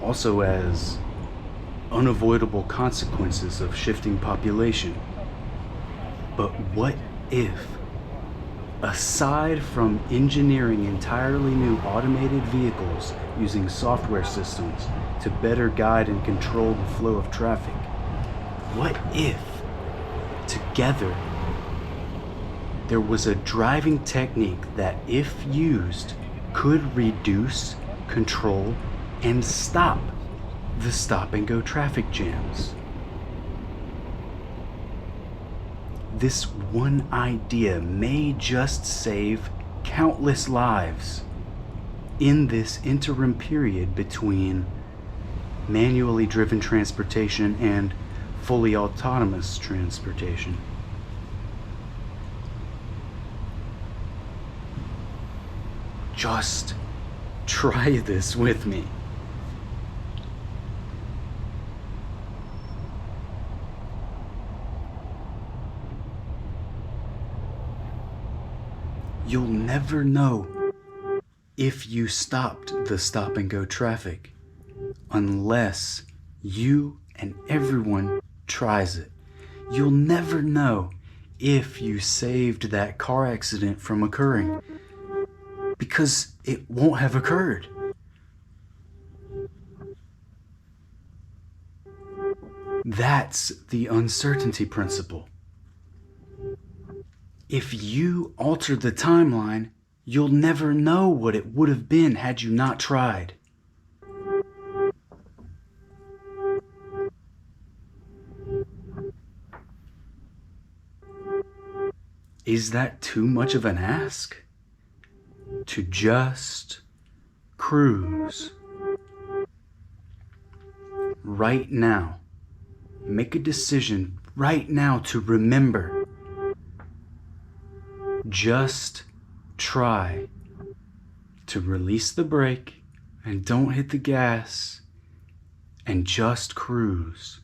also as unavoidable consequences of shifting population. But what if, aside from engineering entirely new automated vehicles using software systems to better guide and control the flow of traffic, what if, together, there was a driving technique that, if used, could reduce, control, and stop the stop-and-go traffic jams? This one idea may just save countless lives in this interim period between manually driven transportation and fully autonomous transportation. Just try this with me. You'll never know if you stopped the stop-and-go traffic unless you and everyone tries it. You'll never know if you saved that car accident from occurring because it won't have occurred. That's the uncertainty principle. If you alter the timeline, you'll never know what it would have been had you not tried. Is that too much of an ask? To just cruise. Right now. Make a decision right now to remember. Just try to release the brake and don't hit the gas and just cruise.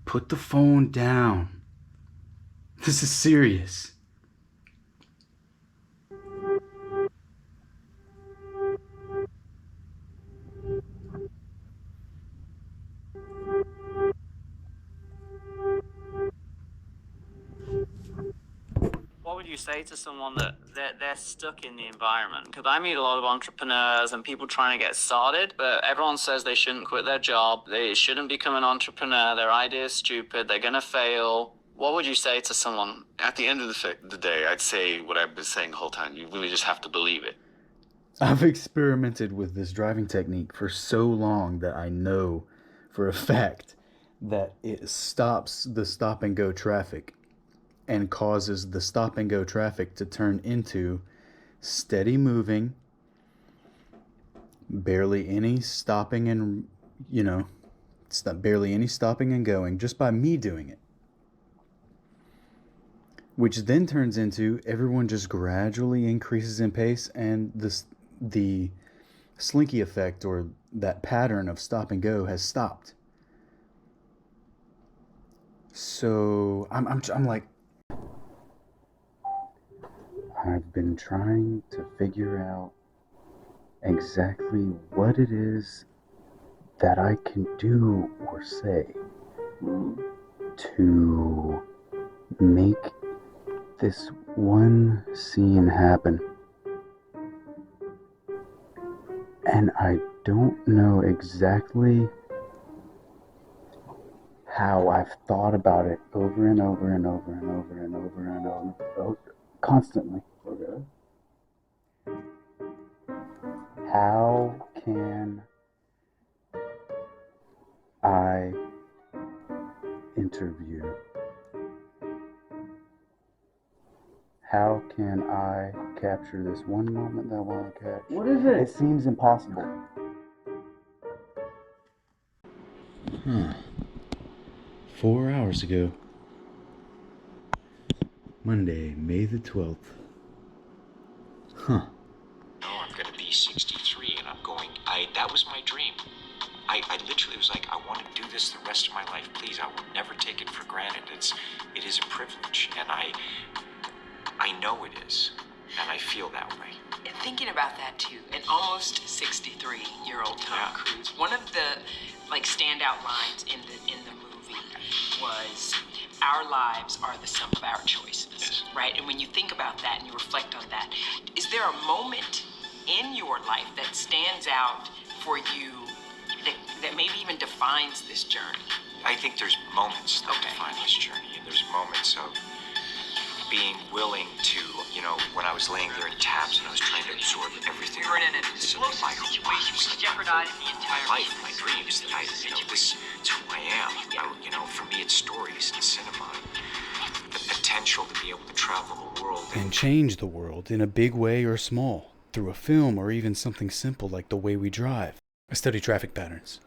Put the phone down. This is serious. What would you say to someone that they're stuck in the environment? Because I meet a lot of entrepreneurs and people trying to get started, but everyone says they shouldn't quit their job, they shouldn't become an entrepreneur, their idea is stupid, they're gonna fail. What would you say to someone? At the end of the day, I'd say what I've been saying the whole time. You really just have to believe it. I've experimented with this driving technique for so long that I know for a fact that it stops the stop-and-go traffic and causes the stop-and-go traffic to turn into steady moving, barely any stopping and, barely any stopping and going just by me doing it. Which then turns into everyone just gradually increases in pace and the slinky effect or that pattern of stop and go has stopped. So I'm like, I've been trying to figure out exactly what it is that I can do or say to make this one scene happen. And I don't know exactly how. I've thought about it over and over and over and over and over and over, constantly. Okay. How can I interview? How can I capture this one moment that I want to catch? What is it? It seems impossible. 4 hours ago. Monday, May the 12th. No, I'm gonna be 63 and I'm going, that was my dream. I literally was like, I want to do this the rest of my life. Please, I will never take it for granted. It is a privilege, and I know it is, and I feel that way. Thinking about that too, an almost 63-year-old Tom Cruise. One of the standout lines in the movie was, "Our lives are the sum of our choices," right? And when you think about that and you reflect on that, is there a moment in your life that stands out for you that maybe even defines this journey? I think there's moments that define this journey, and there's moments of being willing to, when I was laying there in taps and I was trying to absorb everything. We were in an explosive situation which jeopardized the entire life, my dreams, this is who I am. For me, it's stories and cinema. The potential to be able to travel the world. And change the world in a big way or small, through a film or even something simple like the way we drive. I study traffic patterns,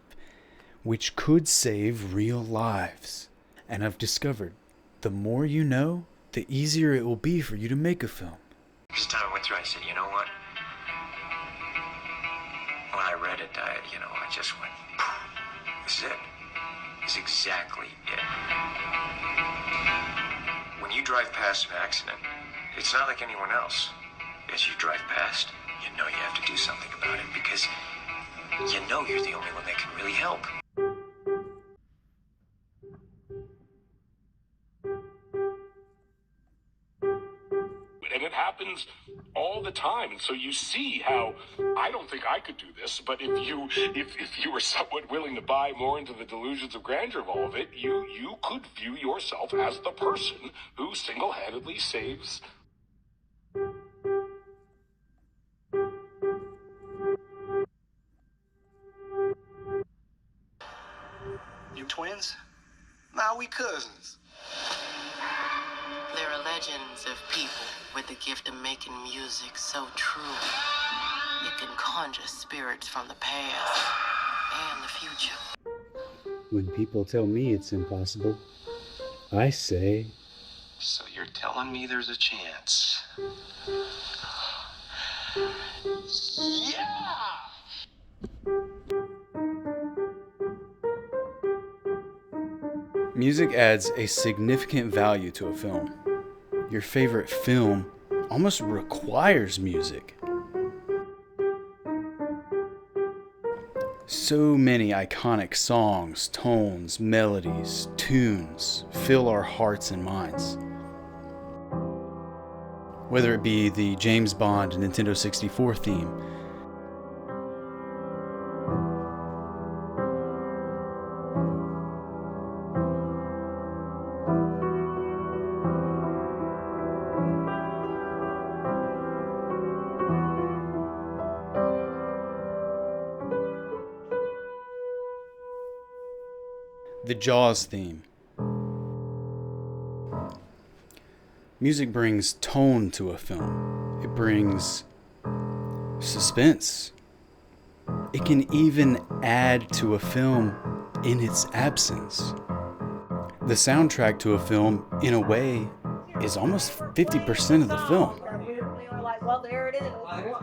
which could save real lives. And I've discovered, the more you know, the easier it will be for you to make a film. This time I went through, I said, you know what? When I read it, I just went, this is it. This is exactly it. When you drive past an accident, it's not like anyone else. As you drive past, you know you have to do something about it because you know you're the only one that can really help. And it happens all the time. And so you see how I don't think I could do this, but if you were somewhat willing to buy more into the delusions of grandeur of all of it, you could view yourself as the person who single-handedly saves. You twins? Nah, we cousins. There are legends of people with the gift of making music so true. It can conjure spirits from the past and the future. When people tell me it's impossible, I say, So you're telling me there's a chance? Yeah! music adds a significant value to a film. Your favorite film almost requires music. So many iconic songs, tones, melodies, tunes fill our hearts and minds. Whether it be the James Bond Nintendo 64 theme, the Jaws theme. Music brings tone to a film. It brings suspense. It can even add to a film in its absence. The soundtrack to a film, in a way, is almost 50% of the film. Well, there it is.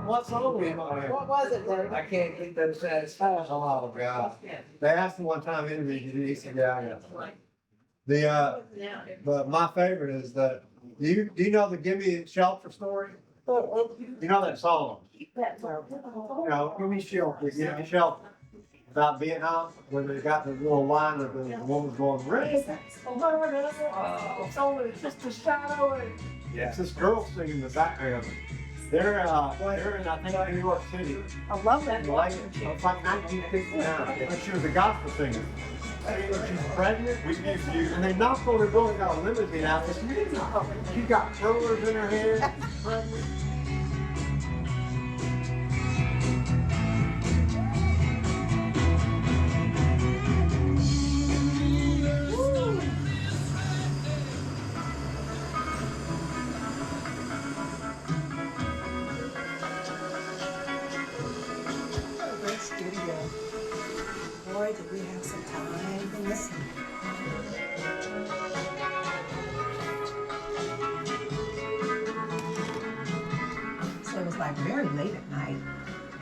What song was it, Dave? I can't keep them satisfied. Oh, God. They asked me one time in interview, he said, yeah. But my favorite is the, do you know the Gimme Shelter story? You know that song? You know, give me shelter, give me shelter. About Vietnam, where they got the little line of the woman's going, "Rain, it's only just a shadow." Yeah. It's this girl singing in the background. They're in, I think, New York City. I love that. It's like 1959. And she was a gospel singer. She's pregnant, and they knocked on her door and got a limousine out. She got curlers in her hair. She's pregnant. Studio. Boy, did we have some time to listen. So it was like very late at night,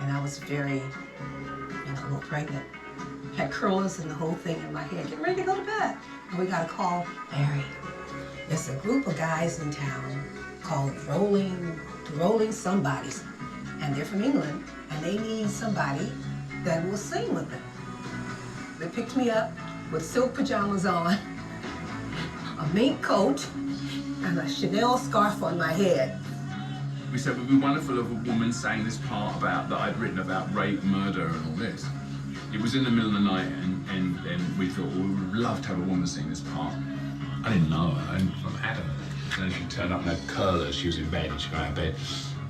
and I was very, a little pregnant. Had curlers and the whole thing in my head, getting ready to go to bed. And we got a call, Mary, there's a group of guys in town called Rolling Somebodies, and they're from England, and they need somebody that will sing with them. They picked me up with silk pajamas on, a mink coat, and a Chanel scarf on my head. We said it would be wonderful if a woman sang this part about that I'd written about rape, murder, and all this. It was in the middle of the night, and we thought, well, we would love to have a woman sing this part. I didn't know her, and I'm adamant. And then she turned up and had curlers. She was in bed, and she got out of bed.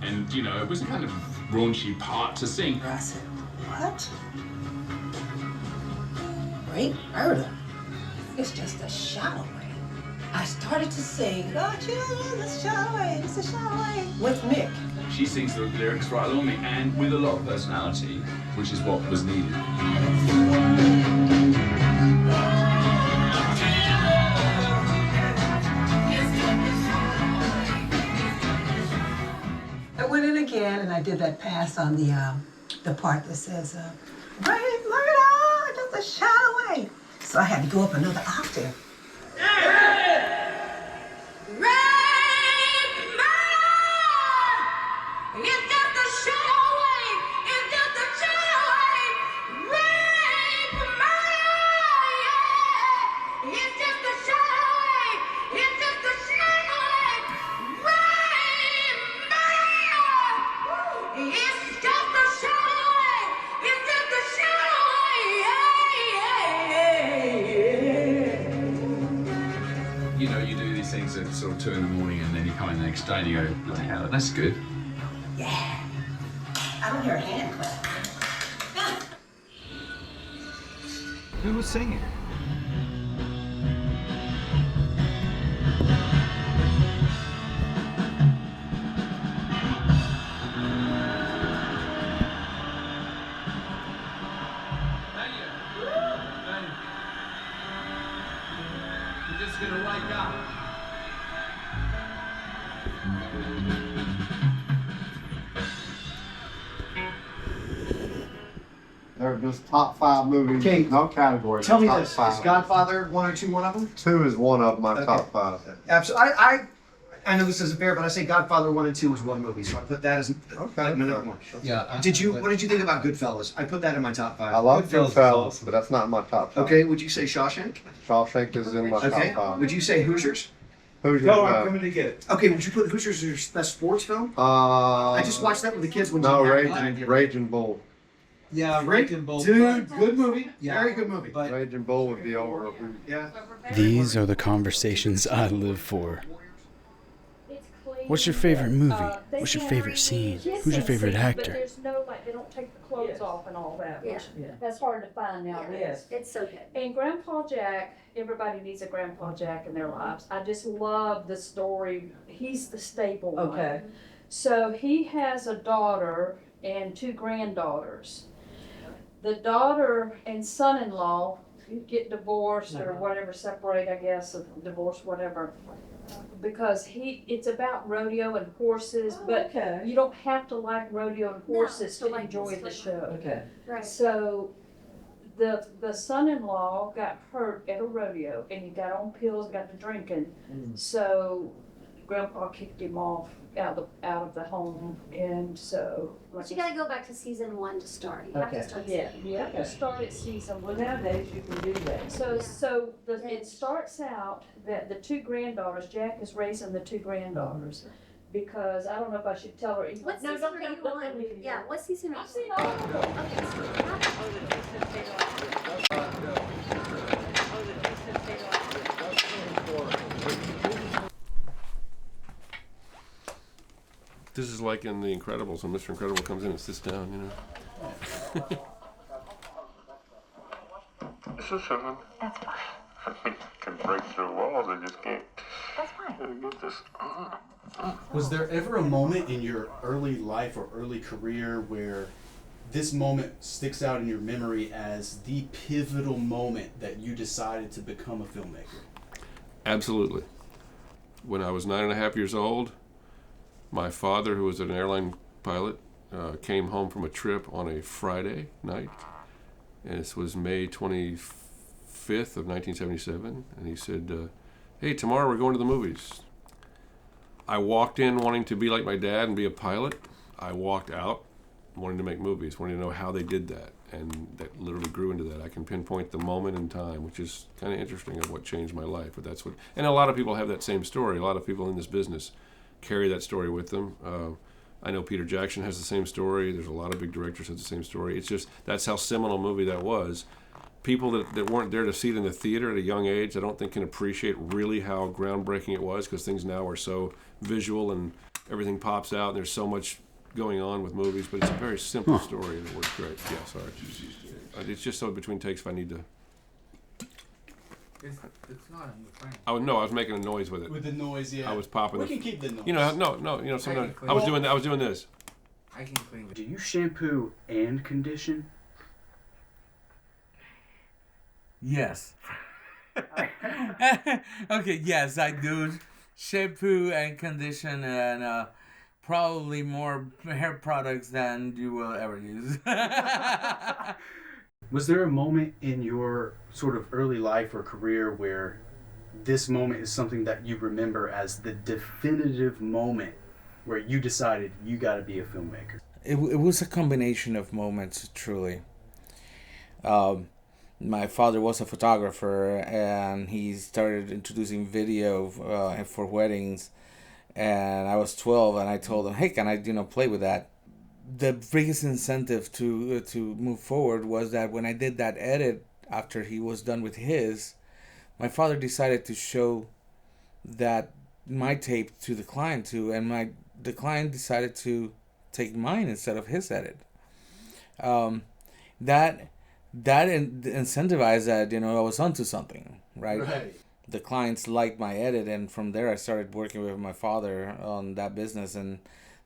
And, it was a kind of raunchy part to sing. I said, what? Rape, murder? It's just a shot away. I started to sing, oh, children, it's a shot away, it's a shot away, with Mick. She sings the lyrics right along me, and with a lot of personality, which is what was needed. I went in again and I did that pass on the part that says, rape, murder, just a shot away. So I had to go up another octave. You do these things at sort of 2 in the morning, and then you come in the next day and you go, what the hell, that's good. Yeah. I don't hear a hand clap. Who was singing? You're just gonna wake up. They're just top 5 movies. Okay. No category. Tell me top this: 5. is Godfather 1 or 2 one of them? 2 is one of my Okay. top 5. Absolutely. I know this isn't fair, but I say Godfather 1 and 2 was one movie, so I put that as like my number 1. Yeah. What did you think about Goodfellas? I put that in my top 5. I love Goodfellas. Goodfellas, but that's not my top 5. Okay. Would you say Shawshank? Shawshank is in my Okay. top 5. Would you say Hoosiers? Hoosiers, No, no. I'm coming to get it. Okay. Would you put Hoosiers as your best sports film? I just watched that with the kids when no, Jim Hackman died. Raging Bull. Yeah, Raging Bull. Dude, good movie. Yeah. Very good movie. But Raging Bull would be over. Yeah. These are the conversations I live for. What's your favorite movie? What's your favorite scene? Who's your favorite But actor? there's no, they don't take the clothes off and all that. Which, that's hard to find nowadays. It's so good. And Grandpa Jack, everybody needs a Grandpa Jack in their lives. I just love the story. He's the staple one. Okay. So he has a daughter and 2 granddaughters. The daughter and son-in-law get divorced or whatever, separate, I guess, or divorce, whatever. Because it's about rodeo and horses, but you don't have to like rodeo and horses to enjoy the show. Okay. Right. So the son-in-law got hurt at a rodeo and he got on pills, got to drinking. So Grandpa kicked him off out of the home, and so. But you gotta go back to season 1 to start. You have to start You have to start at season. Well, nowadays you can do that. It starts out that the 2 granddaughters, Jack is raising the 2 granddaughters, because I don't know if I should tell her. What season are you on? Yeah, what season are you on? I've seen all of them. This is like in The Incredibles when Mr. Incredible comes in and sits down, you know. This is something. That's fine. I can break through walls, I just can't. That's fine. Get this. Was there ever a moment in your early life or early career where this moment sticks out in your memory as the pivotal moment that you decided to become a filmmaker? Absolutely. When I was 9.5 years old, my father, who was an airline pilot, came home from a trip on a Friday night. And this was May 25th of 1977. And he said, hey, tomorrow we're going to the movies. I walked in wanting to be like my dad and be a pilot. I walked out wanting to make movies, wanting to know how they did that. And that literally grew into that. I can pinpoint the moment in time, which is kind of interesting of what changed my life. But that's what, and a lot of people have that same story. A lot of people in this business carry that story with them. I know Peter Jackson has the same story. There's a lot of big directors have the same story. It's just, that's how seminal a movie that was. People that weren't there to see it in the theater at a young age, I don't think can appreciate really how groundbreaking it was, because things now are so visual and everything pops out and there's so much going on with movies, but it's a very simple story and it works great. Yeah, sorry. It's just so between takes if I need to. It's not on the frame. I was making a noise with it. With the noise, yeah. I was popping. We can keep the noise. You know, sometimes I was doing this. I can clean it. Do you shampoo and condition? Yes. Okay, yes, I do shampoo and condition and probably more hair products than you will ever use. Was there a moment in your sort of early life or career where this moment is something that you remember as the definitive moment where you decided you got to be a filmmaker? It was a combination of moments, truly. My father was a photographer, and he started introducing video for weddings. And I was 12, and I told him, "Hey, can I, play with that?" The biggest incentive to move forward was that when I did that edit after he was done with his, my father decided to show that my tape to the client too, and the client decided to take mine instead of his edit. That incentivized that, I was onto something, right? Right. The clients liked my edit, and from there I started working with my father on that business, and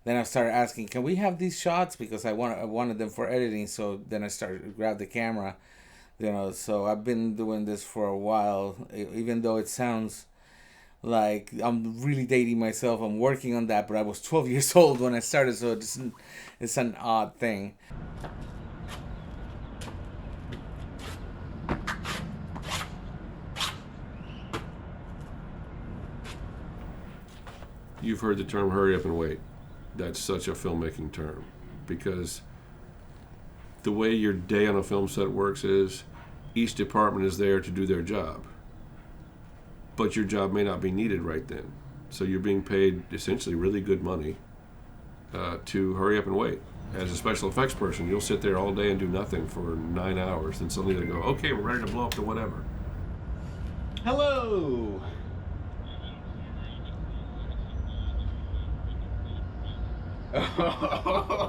then I started asking, can we have these shots? Because I wanted them for editing. So then I started to grab the camera, so I've been doing this for a while, even though it sounds like I'm really dating myself. I'm working on that, but I was 12 years old when I started, so it's an odd thing. You've heard the term hurry up and wait. That's such a filmmaking term, because the way your day on a film set works is each department is there to do their job, but your job may not be needed right then. So you're being paid essentially really good money to hurry up and wait. As a special effects person, you'll sit there all day and do nothing for 9 hours, then suddenly they go, okay, we're ready to blow up to whatever. Hello.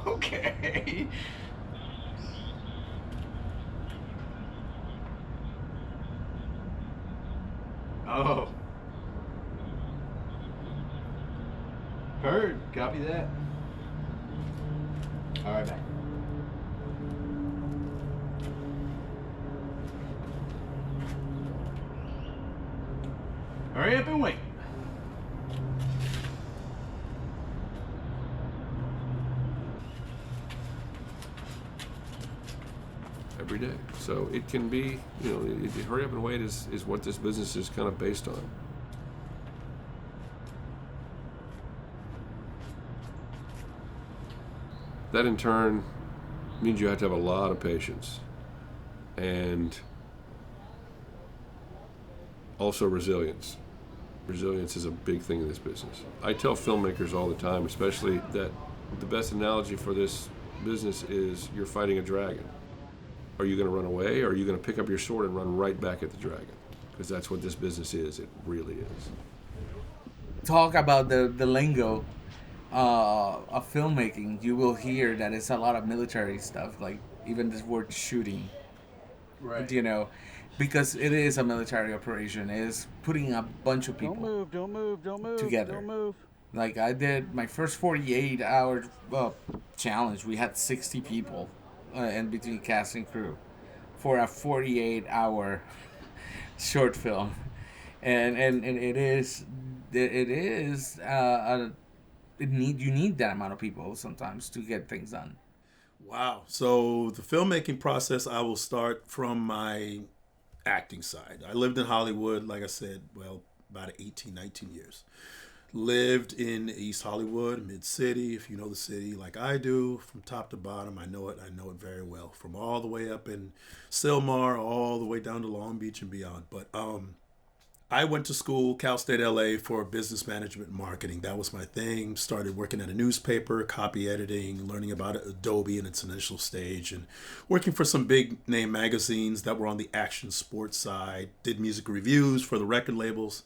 Okay. Oh. Heard. Copy that. All right, back. Hurry up and wait. Every day. So it can be, hurry up and wait is what this business is kind of based on. That in turn means you have to have a lot of patience and also resilience. Resilience is a big thing in this business. I tell filmmakers all the time, especially, that the best analogy for this business is you're fighting a dragon. Are you going to run away, or are you going to pick up your sword and run right back at the dragon? Because that's what this business is. It really is. Talk about the lingo of filmmaking. You will hear that it's a lot of military stuff, like even this word shooting. Right. You know, because it is a military operation. It is putting a bunch of people Don't move together. Don't move. Like I did my first 48-hour challenge. We had 60 people in between cast and crew for a 48-hour short film, and you need that amount of people sometimes to get things done. Wow. So the filmmaking process, I will start from my acting side. I lived in Hollywood, like I said, well, about 18, 19 years. Lived in East Hollywood, mid-city, if you know the city like I do, from top to bottom. I know it very well. From all the way up in Sylmar, all the way down to Long Beach and beyond. But I went to school, Cal State LA, for business management and marketing. That was my thing. Started working at a newspaper, copy editing, learning about Adobe in its initial stage, and working for some big name magazines that were on the action sports side. Did music reviews for the record labels.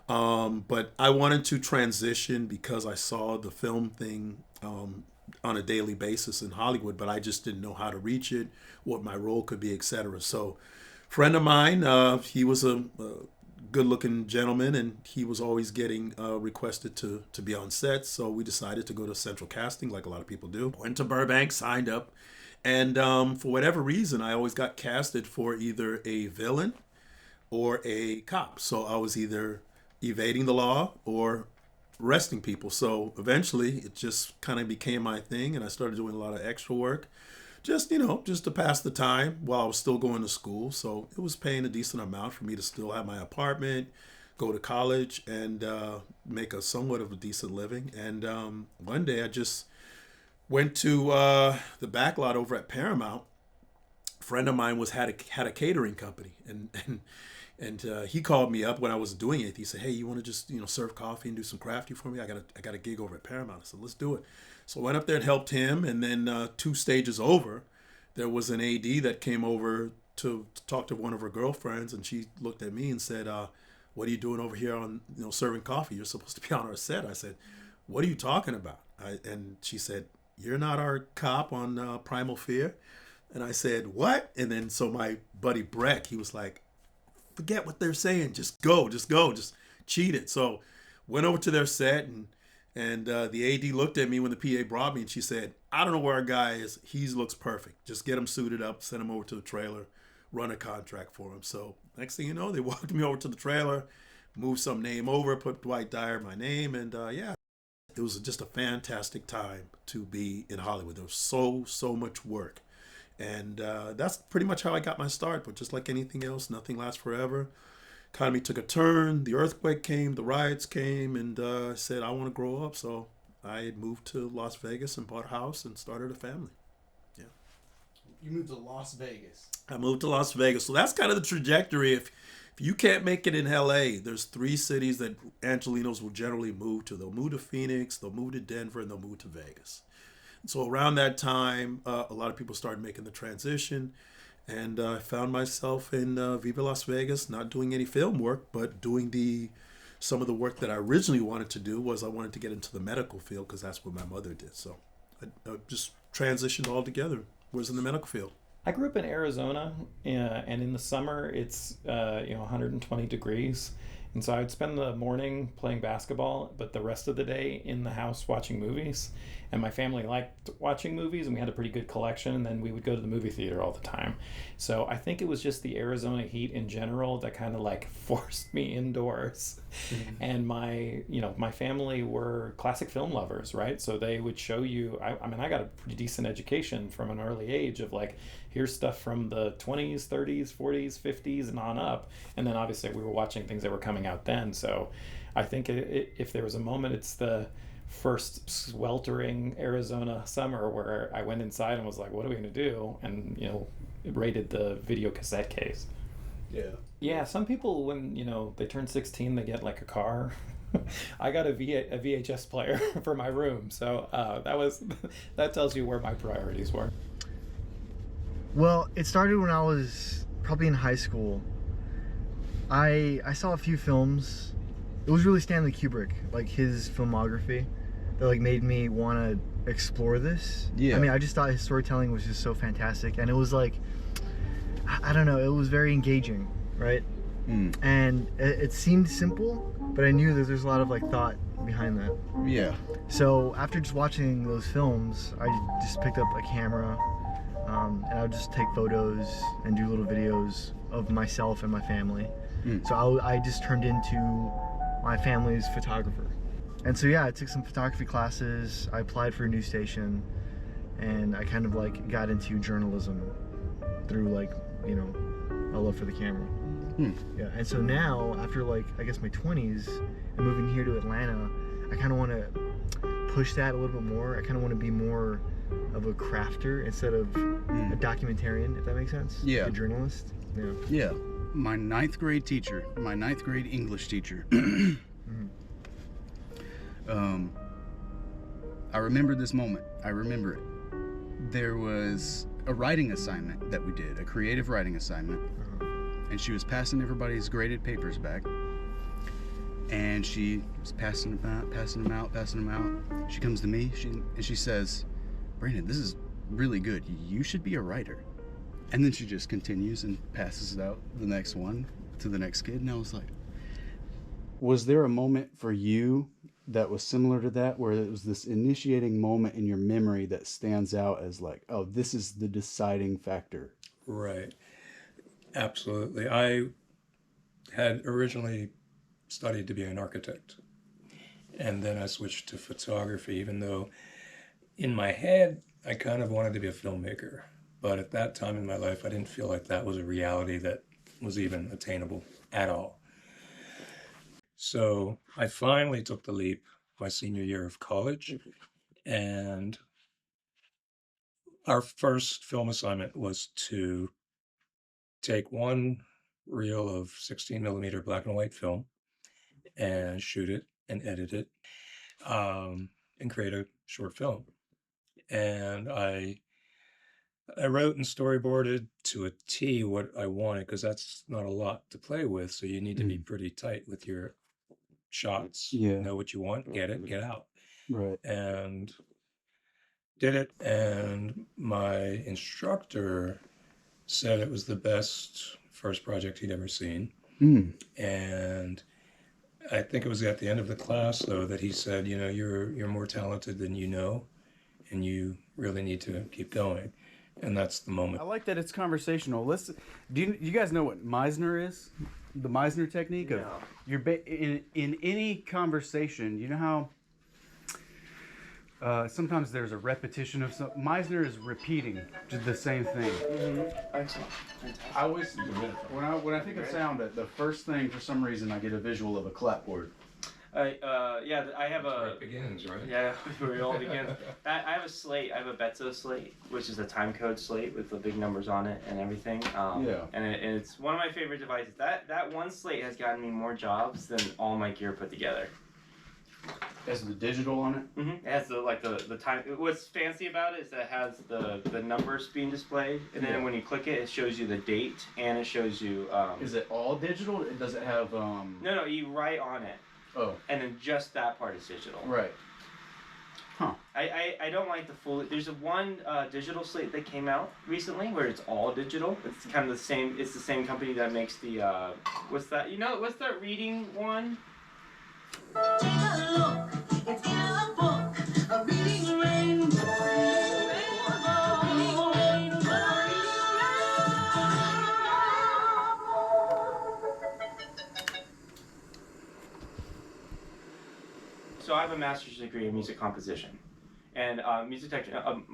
But I wanted to transition because I saw the film thing on a daily basis in Hollywood, but I just didn't know how to reach it, what my role could be, etc. So a friend of mine, he was a good-looking gentleman, and he was always getting requested to be on set. So we decided to go to central casting, like a lot of people do. Went to Burbank, signed up, and for whatever reason, I always got casted for either a villain or a cop. So I was either evading the law or arresting people. So eventually, it just kind of became my thing, and I started doing a lot of extra work. Just to pass the time while I was still going to school. So it was paying a decent amount for me to still have my apartment, go to college, and make a somewhat of a decent living. And one day I just went to the back lot over at Paramount. A friend of mine had a catering company, and he called me up when I was doing it. He said, "Hey, you want to just serve coffee and do some crafty for me? I got a gig over at Paramount." I said, "Let's do it." So I went up there and helped him, and then 2 stages over, there was an AD that came over to talk to one of her girlfriends, and she looked at me and said, "What are you doing over here on serving coffee? You're supposed to be on our set." I said, "What are you talking about?" And she said, "You're not our cop on Primal Fear." And I said, "What?" And then so my buddy Breck, he was like, "Forget what they're saying. Just go, just cheat it." So went over to their set, and the AD looked at me when the PA brought me, and she said, "I don't know where our guy is. He looks perfect. Just get him suited up, send him over to the trailer, run a contract for him." So next thing you know, they walked me over to the trailer, moved some name over, put Dwight Dyer, my name, and yeah, it was just a fantastic time to be in Hollywood. There was so much work. And that's pretty much how I got my start. But just like anything else, nothing lasts forever. Economy took a turn. The earthquake came. The riots came. And I said, I want to grow up. So I moved to Las Vegas and bought a house and started a family. Yeah. You moved to Las Vegas. I moved to Las Vegas. So that's kind of the trajectory. If you can't make it in LA, there's 3 cities that Angelinos will generally move to. They'll move to Phoenix, they'll move to Denver, and they'll move to Vegas. So around that time, a lot of people started making the transition, and I found myself in Viva Las Vegas, not doing any film work, but doing some of the work that I originally wanted to do. Was I wanted to get into the medical field because that's what my mother did. So I just transitioned altogether. Was in the medical field. I grew up in Arizona, and in the summer it's 120 degrees. And so I'd spend the morning playing basketball, but the rest of the day in the house watching movies. And my family liked watching movies, and we had a pretty good collection, and then we would go to the movie theater all the time. So I think it was just the Arizona heat in general that kind of forced me indoors. Mm-hmm. And my family were classic film lovers, right? So they would show you, I mean, I got a pretty decent education from an early age of here's stuff from the 20s, 30s, 40s, 50s, and on up. And then obviously we were watching things that were coming out then. So I think if there was a moment, it's the first sweltering Arizona summer where I went inside and was like, what are we going to do? And, it raided the video cassette case. Yeah, some people, when, they turn 16, they get like a car. I got a VHS player for my room. So that tells you where my priorities were. Well, it started when I was probably in high school. I saw a few films. It was really Stanley Kubrick, like his filmography, that like made me want to explore this. Yeah. I mean, I just thought his storytelling was just so fantastic, and it was like, I don't know, it was very engaging, right? And it seemed simple, but I knew that there's a lot of like thought behind that. Yeah. So after just watching those films, I just picked up a camera, and I would just take photos and do little videos of myself and my family. So I just turned into my family's photographer. And so yeah, I took some photography classes, I applied for a news station, and I kind of like got into journalism through like, a love for the camera. Yeah, and so now, after like, I guess my 20s, and moving here to Atlanta, I kind of want to push that a little bit more. I kind of want to be more of a crafter instead of a documentarian, if that makes sense. Yeah. A journalist. Yeah. My ninth grade English teacher. I remember this moment. I remember it. There was a writing assignment that we did, a creative writing assignment, and she was passing everybody's graded papers back, and she was passing them out. She comes to me, and she says, "Brandon, this is really good. You should be a writer." And then she just continues and passes it out the next one to the next kid, and I was like, was there a moment for you that was similar to that, where it was this initiating moment in your memory that stands out as like, oh, this is the deciding factor? Right. Absolutely. I had originally studied to be an architect, and then I switched to photography, even though in my head I kind of wanted to be a filmmaker. But at that time in my life, I didn't feel like that was a reality that was even attainable at all. So I finally took the leap my senior year of college, and our first film assignment was to take one reel of 16mm black and white film and shoot it and edit it, and create a short film. And I wrote and storyboarded to a T what I wanted, because that's not a lot to play with. So you need to be pretty tight with your shots. Yeah. Know what you want, get it, get out. Right. And did it. And my instructor said it was the best first project he'd ever seen. And I think it was at the end of the class, though, that he said, you're more talented than you know, and you really need to keep going. And that's the moment. I like that it's conversational. Do you guys know what Meisner is? The Meisner technique of in any conversation. You know how sometimes there's a repetition of something. Meisner is repeating just the same thing. Excellent. I always when I think of sound, the first thing for some reason I get a visual of a clapboard. I have Where it begins, right? Yeah, where it all begins. I have a slate. I have a Betzo slate, which is a time code slate with the big numbers on it and everything. And it's one of my favorite devices. That one slate has gotten me more jobs than all my gear put together. Has the digital on it? Mm-hmm. It has the time. What's fancy about it is that it has the numbers being displayed, and then when you click it, it shows you the date and it shows you. Is it all digital? Does it have? No, you write on it. Oh. And then just that part is digital. Right. Huh. I don't like the full. There's one digital slate that came out recently where it's all digital. It's kind of the same. It's the same company that makes the what's that? What's that reading one? Take a look, it's in a book, a reading rainbow. So I have a master's degree in music composition, and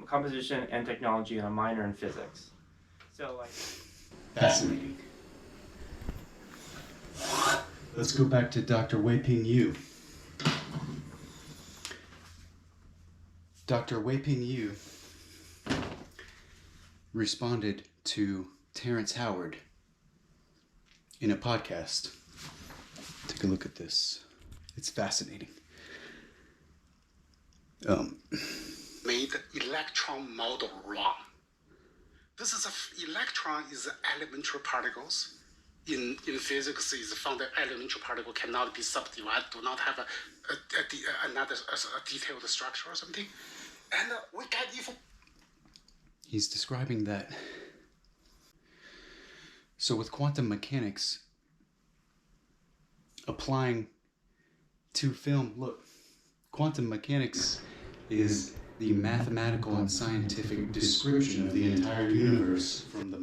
composition and technology, and a minor in physics. So like. Fascinating. Let's go back to Dr. Wei Ping Yu. Dr. Wei-Ping Yu responded to Terrence Howard in a podcast. Take a look at this. It's fascinating. Made electron model wrong. This is electron is elementary particles. In physics, is found that elementary particle cannot be subdivided, do not have another detailed structure or something. And we get even. He's describing that. So with quantum mechanics, applying to film, look, quantum mechanics is the mathematical and scientific description of the entire universe, from the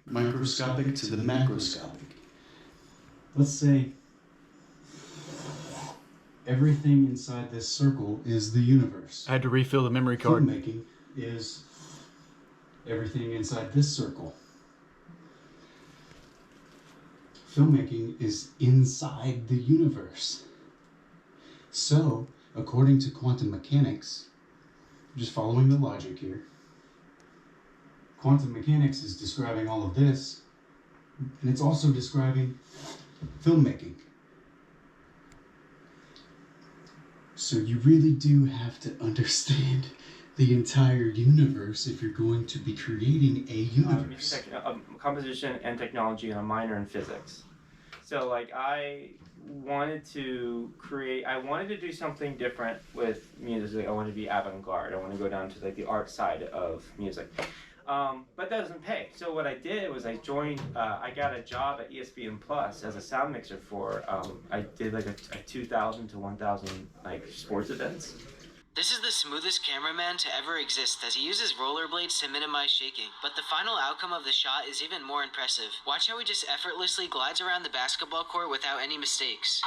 microscopic to the macroscopic. Let's say everything inside this circle is the universe. I had to refill the memory card. Filmmaking is everything inside this circle. Filmmaking is inside the universe. So, according to quantum mechanics, just following the logic here, quantum mechanics is describing all of this, and it's also describing filmmaking. So you really do have to understand the entire universe if you're going to be creating a universe. Composition and technology and a minor in physics. So like I wanted to do something different with music. I wanted to be avant-garde. I want to go down to like the art side of music. But that doesn't pay. So what I did was I got a job at ESPN Plus as a sound mixer for, I did like a 2,000 to 1,000 like sports events. This is the smoothest cameraman to ever exist as he uses rollerblades to minimize shaking. But the final outcome of the shot is even more impressive. Watch how he just effortlessly glides around the basketball court without any mistakes.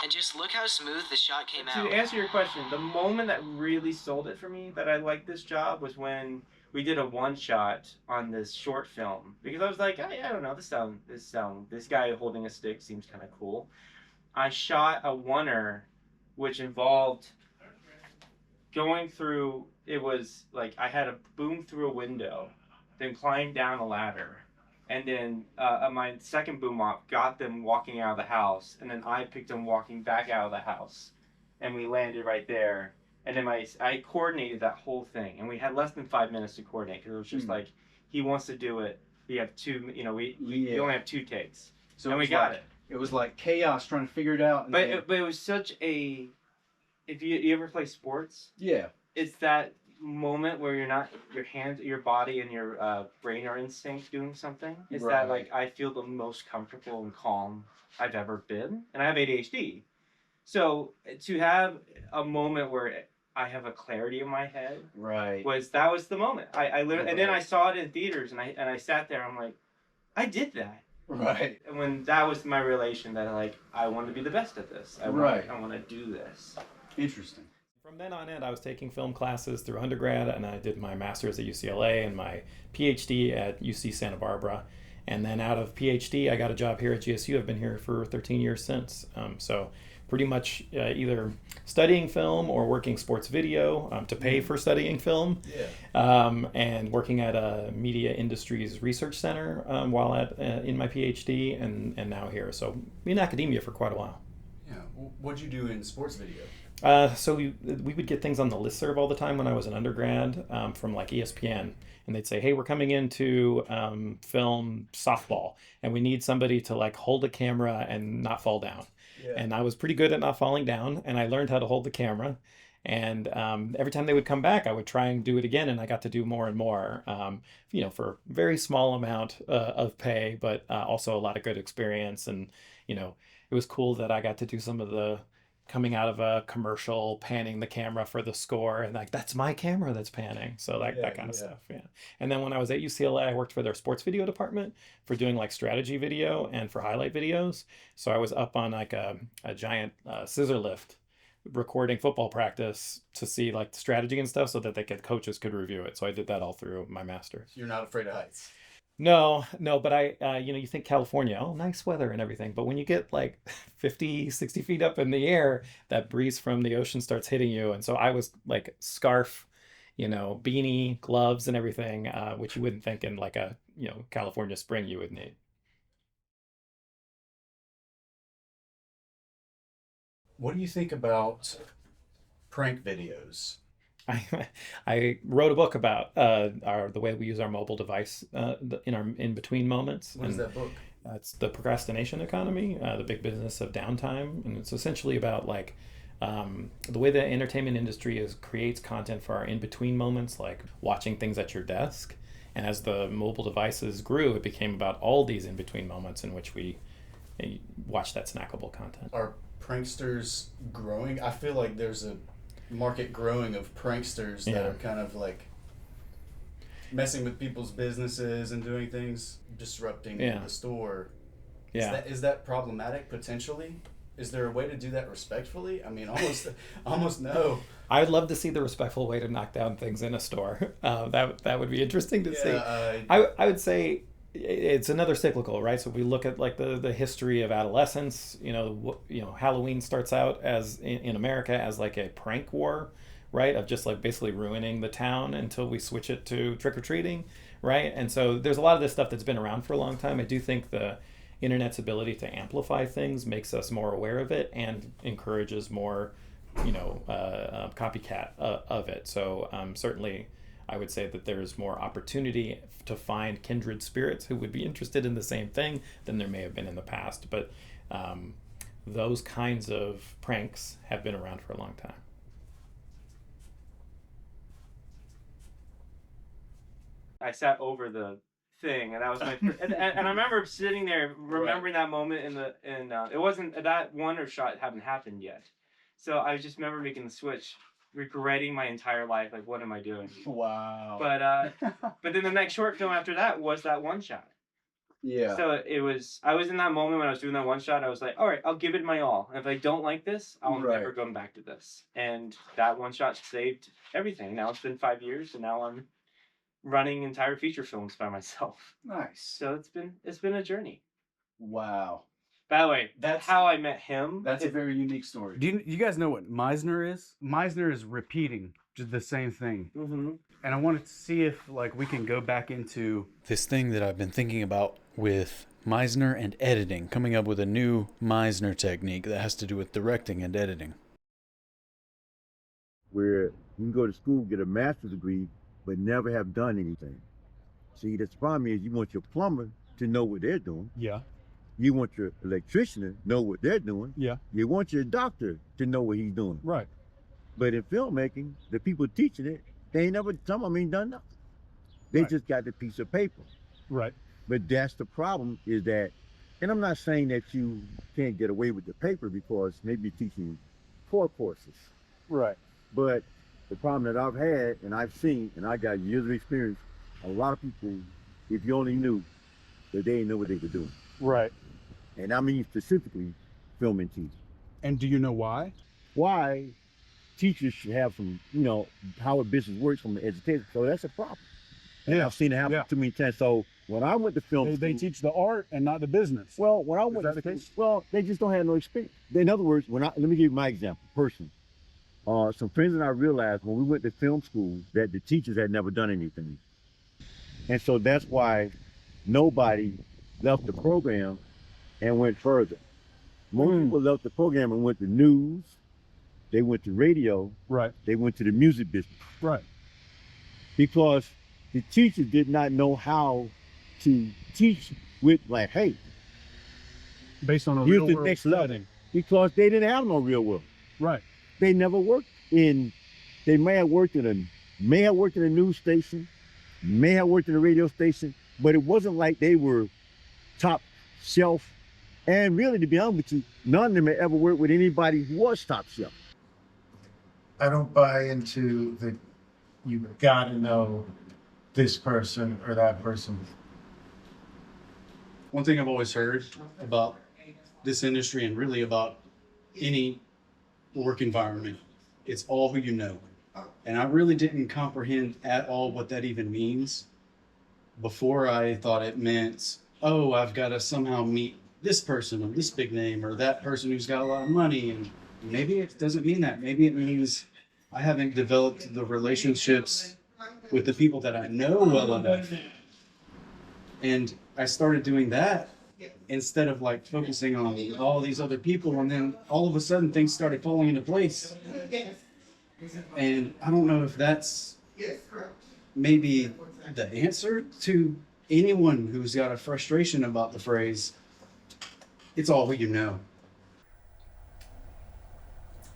And just look how smooth the shot came out. To answer your question, the moment that really sold it for me that I liked this job was when we did a one shot on this short film. Because I was like, I don't know, this guy holding a stick seems kind of cool. I shot a oneer which involved going through, it was like I had to boom through a window, then climb down a ladder, and then my second boom op got them walking out of the house, and then I picked them walking back out of the house, and we landed right there. And then I coordinated that whole thing, and we had less than 5 minutes to coordinate because it was just like, he wants to do it. We have we only have 2 takes, So and we got it. It was like chaos trying to figure it out. But it was such a, if you ever play sports, yeah, it's that moment where you're not, your hands, your body, and your brain are in sync doing something. It's that like I feel the most comfortable and calm I've ever been, and I have ADHD, so to have a moment where I have a clarity in my head, was the moment. I literally, and then I saw it in theaters, and I sat there. I'm like, I did that. Right. And when that was my revelation that like I want to be the best at this. I want to do this. Interesting. From then on in, I was taking film classes through undergrad, and I did my master's at UCLA and my PhD at UC Santa Barbara. And then out of PhD, I got a job here at GSU. I've been here for 13 years since. So pretty much either studying film or working sports video to pay for studying film, and working at a media industries research center while in my PhD, and now here. So in academia for quite a while. Yeah. What'd you do in sports video? So we would get things on the listserv all the time when I was an undergrad from like ESPN, and they'd say, hey, we're coming into film softball, and we need somebody to like hold a camera and not fall down. Yeah. And I was pretty good at not falling down, and I learned how to hold the camera. And every time they would come back, I would try and do it again, and I got to do more and more, for a very small amount of pay, but also a lot of good experience. And, it was cool that I got to do some of the coming out of a commercial, panning the camera for the score, and like, that's my camera that's panning. So that kind of stuff, yeah. And then when I was at UCLA, I worked for their sports video department for doing like strategy video and for highlight videos. So I was up on like a giant scissor lift recording football practice to see like the strategy and stuff so that coaches could review it. So I did that all through my master's. You're not afraid of heights? No, no, but you think California, oh, nice weather and everything. But when you get like 50, 60 feet up in the air, that breeze from the ocean starts hitting you. And so I was like scarf, beanie, gloves and everything, which you wouldn't think in like a, California spring you would need. What do you think about prank videos? I wrote a book about the way we use our mobile device in our in between moments. What is that book? It's the procrastination economy, the big business of downtime, and it's essentially about like the way the entertainment industry creates content for our in between moments, like watching things at your desk. And as the mobile devices grew, it became about all these in between moments in which we watch that snackable content. Are pranksters growing? I feel like there's a market growing of pranksters that are kind of like messing with people's businesses and doing things, disrupting the store. Is that problematic potentially? Is there a way to do that respectfully? I mean, almost no. I would love to see the respectful way to knock down things in a store. That would be interesting to see. I would say it's another cyclical, right? So if we look at like the history of adolescence, Halloween starts out as in America as like a prank war, right? Of just like basically ruining the town until we switch it to trick-or-treating, right? And so there's a lot of this stuff that's been around for a long time. I do think the internet's ability to amplify things makes us more aware of it and encourages more, copycat of it. So certainly I would say that there's more opportunity to find kindred spirits who would be interested in the same thing than there may have been in the past. But those kinds of pranks have been around for a long time. I sat over the thing, and that was my and I remember sitting there remembering that moment it wasn't that one or shot hadn't happened yet, so I just remember making the switch, regretting my entire life, like what am I doing? Wow. But then the next short film after that was that one shot. Yeah. So I was in that moment when I was doing that one shot, I was like, all right, I'll give it my all. And if I don't like this, I'll never go back to this. And that one shot saved everything. Now it's been 5 years, and now I'm running entire feature films by myself. Nice. So it's been a journey. Wow. By the way, that's how I met him. That's a very unique story. Do you guys know what Meisner is? Meisner is repeating just the same thing. Mm-hmm. And I wanted to see if we can go back into this thing that I've been thinking about with Meisner and editing, coming up with a new Meisner technique that has to do with directing and editing. Where you can go to school, get a master's degree, but never have done anything. See, the problem is you want your plumber to know what they're doing. Yeah. You want your electrician to know what they're doing. Yeah. You want your doctor to know what he's doing. Right. But in filmmaking, the people teaching it, some of them ain't done nothing. They just got the piece of paper. Right. But that's the problem is that, and I'm not saying that you can't get away with the paper because maybe you're teaching core courses. Right. But the problem that I've had and I've seen, and I got years of experience, a lot of people, if you only knew, that they didn't know what they were doing. Right. And I mean specifically film and TV. And do you know why? Why teachers should have some, how a business works from the education. So that's a problem. And I've seen it happen too many times. So when I went to film school, they teach the art and not the business. Well, when I went to school, well, they just don't have no experience. In other words, let me give you my example, personally. Some friends and I realized when we went to film school that the teachers had never done anything. And so that's why nobody left the program and went further. Most people left the program and went to news, they went to radio, right? They went to the music business. Right. Because the teachers did not know how to teach with like, hey, based on a here's real the world next level. Because they didn't have no real world. Right. They never worked they may have worked in a news station, may have worked in a radio station, but it wasn't like they were top shelf. And really, to be honest with you, none of them had ever worked with anybody who was top shelf. I don't buy into that you've got to know this person or that person. One thing I've always heard about this industry and really about any work environment, it's all who you know. And I really didn't comprehend at all what that even means Before I thought it meant, oh, I've got to somehow meet this person or this big name or that person who's got a lot of money. And maybe it doesn't mean that. Maybe it means I haven't developed the relationships with the people that I know well enough. And I started doing that instead of like focusing on all these other people. And then all of a sudden things started falling into place. And I don't know if that's maybe the answer to anyone who's got a frustration about the phrase, it's all who you know.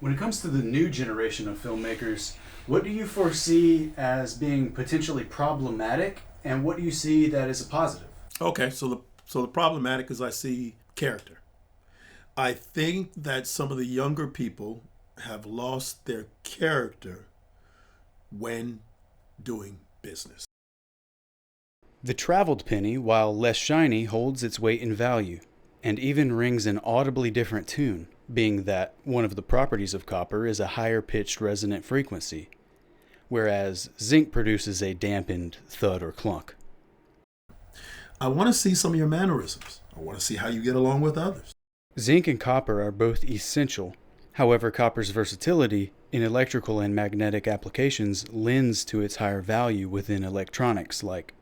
When it comes to the new generation of filmmakers, what do you foresee as being potentially problematic, and what do you see that is a positive? Okay, so the problematic is I see character. I think that some of the younger people have lost their character when doing business. The traveled penny, while less shiny, holds its weight in value, and even rings an audibly different tune, being that one of the properties of copper is a higher pitched resonant frequency, whereas zinc produces a dampened thud or clunk. I want to see some of your mannerisms. I want to see how you get along with others. Zinc and copper are both essential. However, copper's versatility in electrical and magnetic applications lends to its higher value within electronics like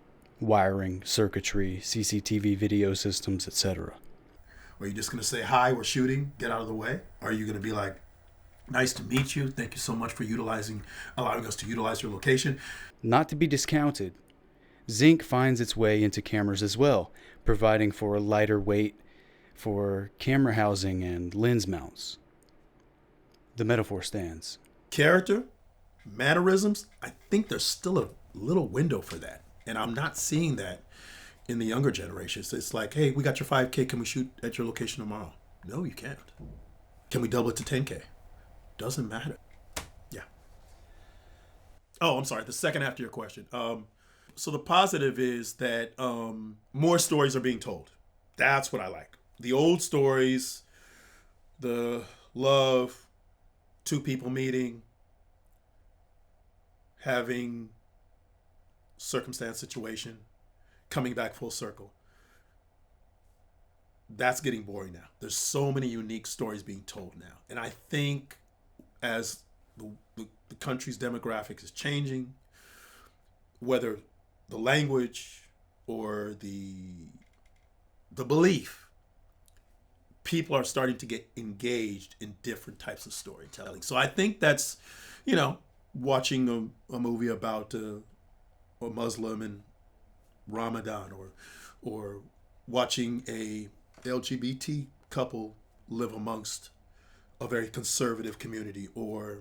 wiring, circuitry, CCTV video systems, etc. Are you just going to say, hi, we're shooting, get out of the way? Are you going to be like, nice to meet you, thank you so much for allowing us to utilize your location? Not to be discounted, zinc finds its way into cameras as well, providing for a lighter weight for camera housing and lens mounts. The metaphor stands. Character, mannerisms, I think there's still a little window for that. And I'm not seeing that in the younger generations. It's like, hey, we got your 5K. Can we shoot at your location tomorrow? No, you can't. Can we double it to 10K? Doesn't matter. Yeah. Oh, I'm sorry. The second half to your question. So the positive is that more stories are being told. That's what I like. The old stories, the love, two people meeting, having circumstance, situation, coming back full circle. That's getting boring now. There's so many unique stories being told now. And I think as the country's demographics is changing, whether the language or the belief, people are starting to get engaged in different types of storytelling. So I think that's, watching a movie about a Muslim and Ramadan, or watching a LGBT couple live amongst a very conservative community, or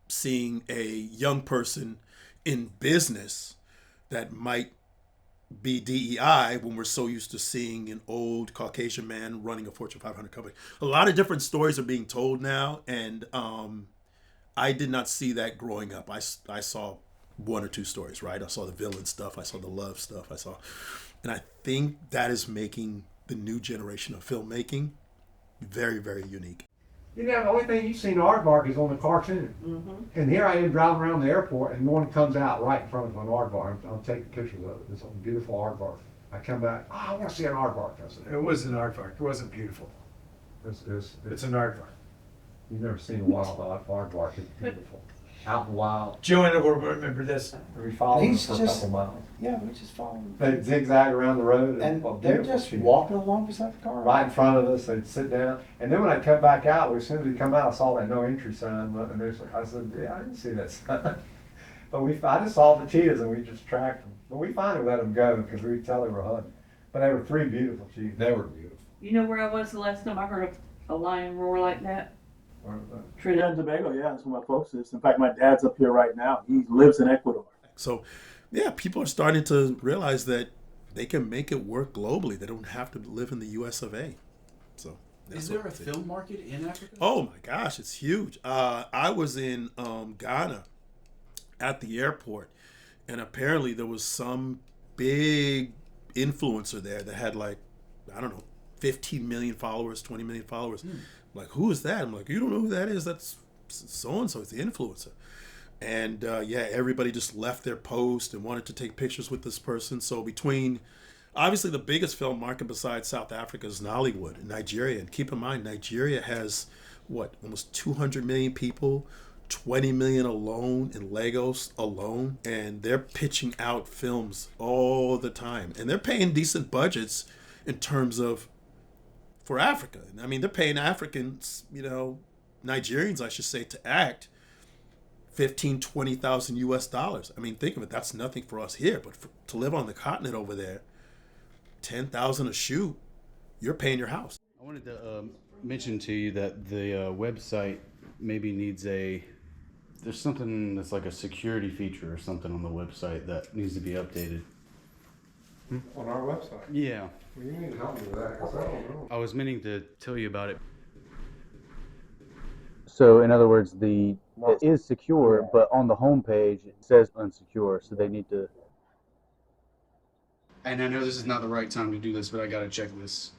seeing a young person in business that might be DEI when we're so used to seeing an old Caucasian man running a Fortune 500 company. A lot of different stories are being told now, and I did not see that growing up. I saw one or two stories, right? I saw the villain stuff, I saw the love stuff, and I think that is making the new generation of filmmaking very, very unique. The only thing you've seen aardvark is on the cartoon. Mm-hmm. And here I am driving around the airport, and one comes out right in front of an aardvark. I'm taking pictures of it. It's a beautiful aardvark. I come back, I want to see an aardvark. I said, it was an aardvark. It wasn't beautiful. It's an aardvark. You've never seen a wild aardvark. It's beautiful. Out in the wild. Joanna will remember this. We followed them for a couple miles. Yeah, we just followed them. They'd zigzag around the road. And they're just walking along beside the car. Right in front of us, they'd sit down. And then when I come back out, as soon as we come out, I saw that no entry sign. And I said, yeah, I didn't see that sign. But I just saw the cheetahs and we just tracked them. But we finally let them go because we could tell they were hunting. But they were three beautiful cheetahs. They were beautiful. You know where I was the last time I heard a lion roar like that? Trinidad and Tobago, yeah, that's where my folks is. In fact, my dad's up here right now. He lives in Ecuador. So, yeah, people are starting to realize that they can make it work globally. They don't have to live in the US of A. So, is there a film market in Africa? Oh my gosh, it's huge. I was in Ghana at the airport, and apparently there was some big influencer there that had 15 million followers, 20 million followers. Like, who is that? I'm like, you don't know who that is? That's so-and-so. It's the influencer. And yeah, everybody just left their post and wanted to take pictures with this person. So between, obviously the biggest film market besides South Africa is Nollywood in Nigeria. And keep in mind, Nigeria has, what, almost 200 million people, 20 million alone in Lagos alone. And they're pitching out films all the time. And they're paying decent budgets in terms of, for Africa. I mean, they're paying Africans, you know, Nigerians, I should say, to act 15, 20,000 US dollars. I mean, think of it. That's nothing for us here, but to live on the continent over there, 10,000 a shoot, you're paying your house. I wanted to mention to you that the website maybe needs there's something that's like a security feature or something on the website that needs to be updated. On our website? Yeah. Well, you need to help me with that, because I don't know. I was meaning to tell you about it. So in other words, it is secure, but on the home page it says unsecure, so they need to. And I know this is not the right time to do this, but I gotta check this.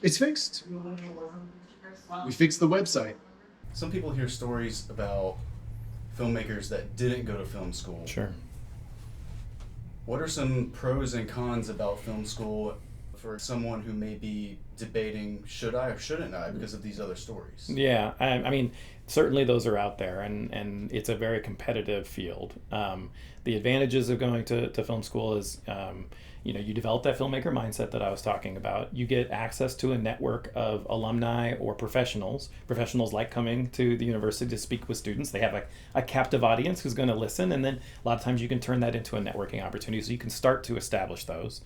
It's fixed. We fixed the website. Some people hear stories about filmmakers that didn't go to film school. Sure. What are some pros and cons about film school for someone who may be debating, should I or shouldn't I, because of these other stories? Yeah, I mean, certainly those are out there, and it's a very competitive field. The advantages of going to film school is, you develop that filmmaker mindset that I was talking about. You get access to a network of alumni or professionals. Professionals like coming to the university to speak with students. They have a captive audience who's going to listen, and then a lot of times you can turn that into a networking opportunity, so you can start to establish those.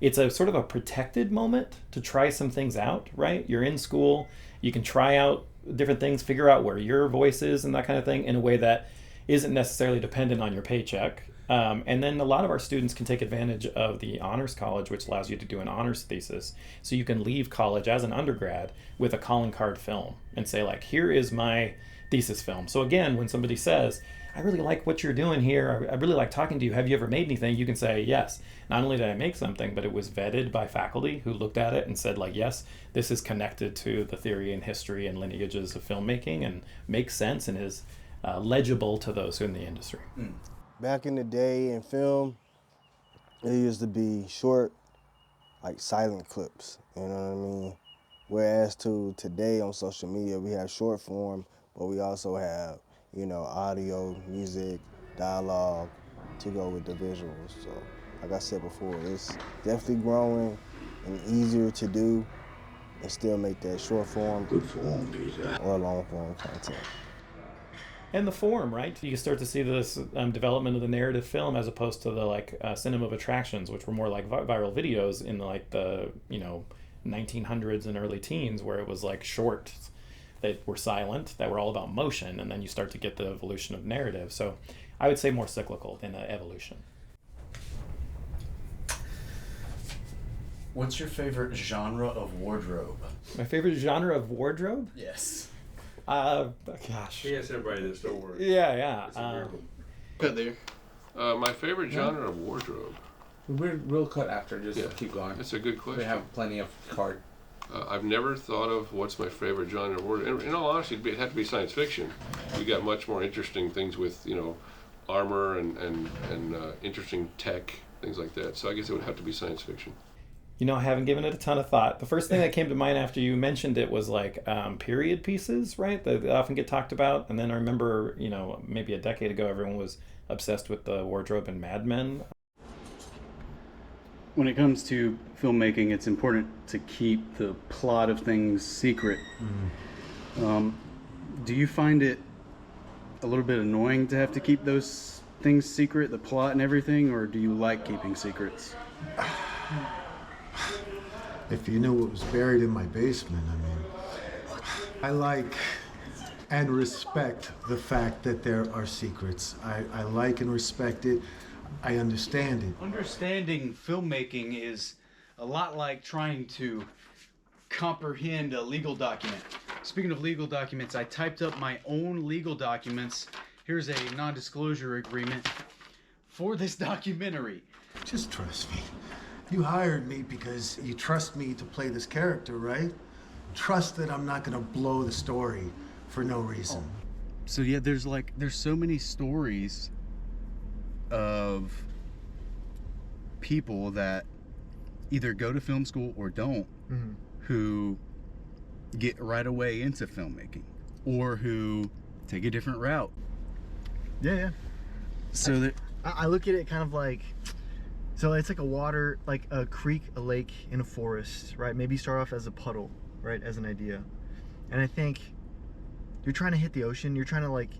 It's a sort of a protected moment to try some things out, right? You're in school, you can try out different things, figure out where your voice is and that kind of thing in a way that isn't necessarily dependent on your paycheck. And then a lot of our students can take advantage of the honors college, which allows you to do an honors thesis. So you can leave college as an undergrad with a calling card film and say, like, here is my thesis film. So again, when somebody says, I really like what you're doing here, I really like talking to you, have you ever made anything? You can say, yes. Not only did I make something, but it was vetted by faculty who looked at it and said, like, yes, this is connected to the theory and history and lineages of filmmaking and makes sense and is legible to those who are in the industry. Back in the day in film, it used to be short, like silent clips, you know what I mean? Whereas today on social media, we have short form, but we also have, audio, music, dialogue to go with the visuals. So, like I said before, it's definitely growing and easier to do and still make that short form or long form content. And the form, right? You start to see this development of the narrative film as opposed to the cinema of attractions, which were more like viral videos in the 1900s and early teens, where it was like short that were silent, that were all about motion, and then you start to get the evolution of narrative. So I would say more cyclical than evolution. What's your favorite genre of wardrobe? My favorite genre of wardrobe? Yes. Gosh. He asked everybody this, don't worry. Yeah. Cut there. My favorite genre of wardrobe. We'll cut after, just keep going. That's a good question. We have plenty of card. I've never thought of what's my favorite genre of wardrobe. In all honesty, it'd have to be science fiction. We got much more interesting things with, armor and interesting tech, things like that. So I guess it would have to be science fiction. I haven't given it a ton of thought. The first thing that came to mind after you mentioned it was like period pieces, right? That often get talked about. And then I remember, maybe a decade ago, everyone was obsessed with the wardrobe in Mad Men. When it comes to filmmaking, it's important to keep the plot of things secret. Do you find it a little bit annoying to have to keep those things secret, the plot and everything, or do you like keeping secrets? If you knew what was buried in my basement, I like and respect the fact that there are secrets. I like and respect it. I understand it. Understanding filmmaking is a lot like trying to comprehend a legal document. Speaking of legal documents, I typed up my own legal documents. Here's a non-disclosure agreement for this documentary. Just trust me. You hired me because you trust me to play this character, right? trust that I'm not gonna blow the story for no reason. So yeah, there's so many stories of people that either go to film school or don't, who get right away into filmmaking, or who take a different route. Yeah. So that I look at it kind of like, so it's like a water, like a creek, a lake in a forest, right? Maybe you start off as a puddle, right, as an idea. And I think you're trying to hit the ocean. You're trying to like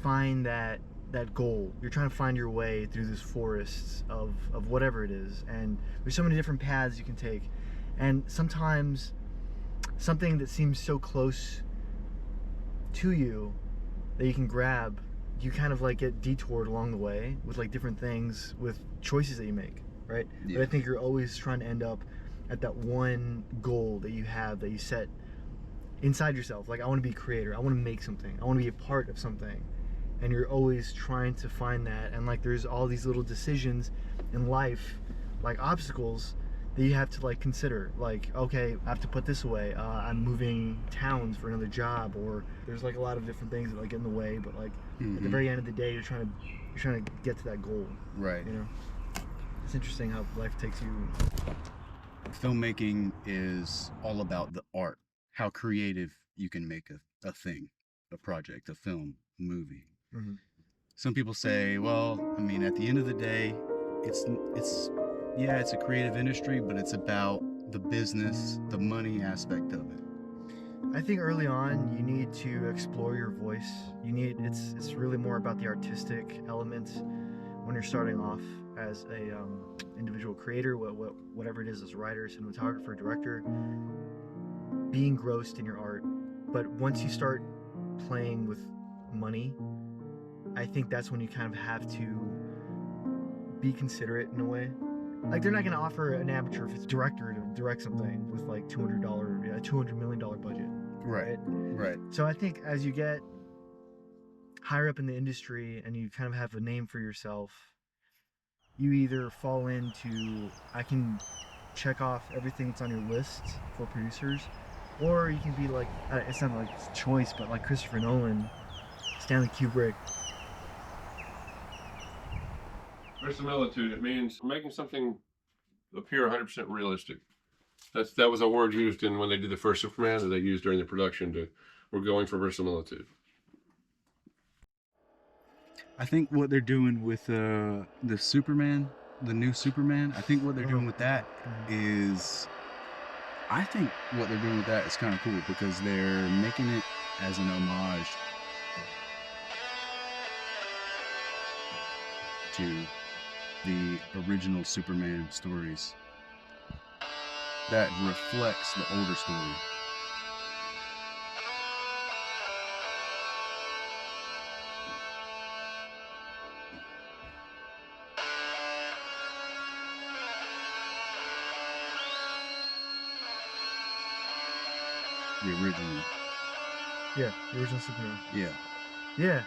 find that goal. You're trying to find your way through this forest of whatever it is. And there's so many different paths you can take. And sometimes something that seems so close to you that you can grab, you kind of like get detoured along the way with like different things, with choices that you make, right? Yeah. But I think you're always trying to end up at that one goal that you have, that you set inside yourself. Like, I want to be a creator, I want to make something, I want to be a part of something. And you're always trying to find that. And like, there's all these little decisions in life, like obstacles, that you have to like consider. Like, okay, I have to put this away, I'm moving towns for another job, or there's like a lot of different things that like get in the way. But like at the very end of the day, you're trying to get to that goal, right? You know, it's interesting how life takes you. Filmmaking is all about the art, how creative you can make a thing, a project, a film, a movie. Some people say, well, I mean, at the end of the day, it's a creative industry, but it's about the business, the money aspect of it. I think early on you need to explore your voice. It's really more about the artistic element when you're starting off as a individual creator, whatever it is, as a writer, cinematographer, director, being engrossed in your art. But once you start playing with money, I think that's when you kind of have to be considerate in a way. Like, they're not going to offer an amateur director to direct something with like $200 million budget. Right. So I think as you get higher up in the industry and you kind of have a name for yourself, you either fall into, I can check off everything that's on your list for producers, or you can be like, it's not like a choice, but like Christopher Nolan, Stanley Kubrick. Verisimilitude, it means making something appear 100% realistic. That was a word used in when they did the first Superman, that they used during the production. We're going for verisimilitude. I think what they're doing with the Superman, the new Superman, I think what they're doing with that is, I think what they're doing with that is kind of cool, because they're making it as an homage to the original Superman stories that reflects the older story. The original. Yeah, the original Superman. Yeah. Yeah.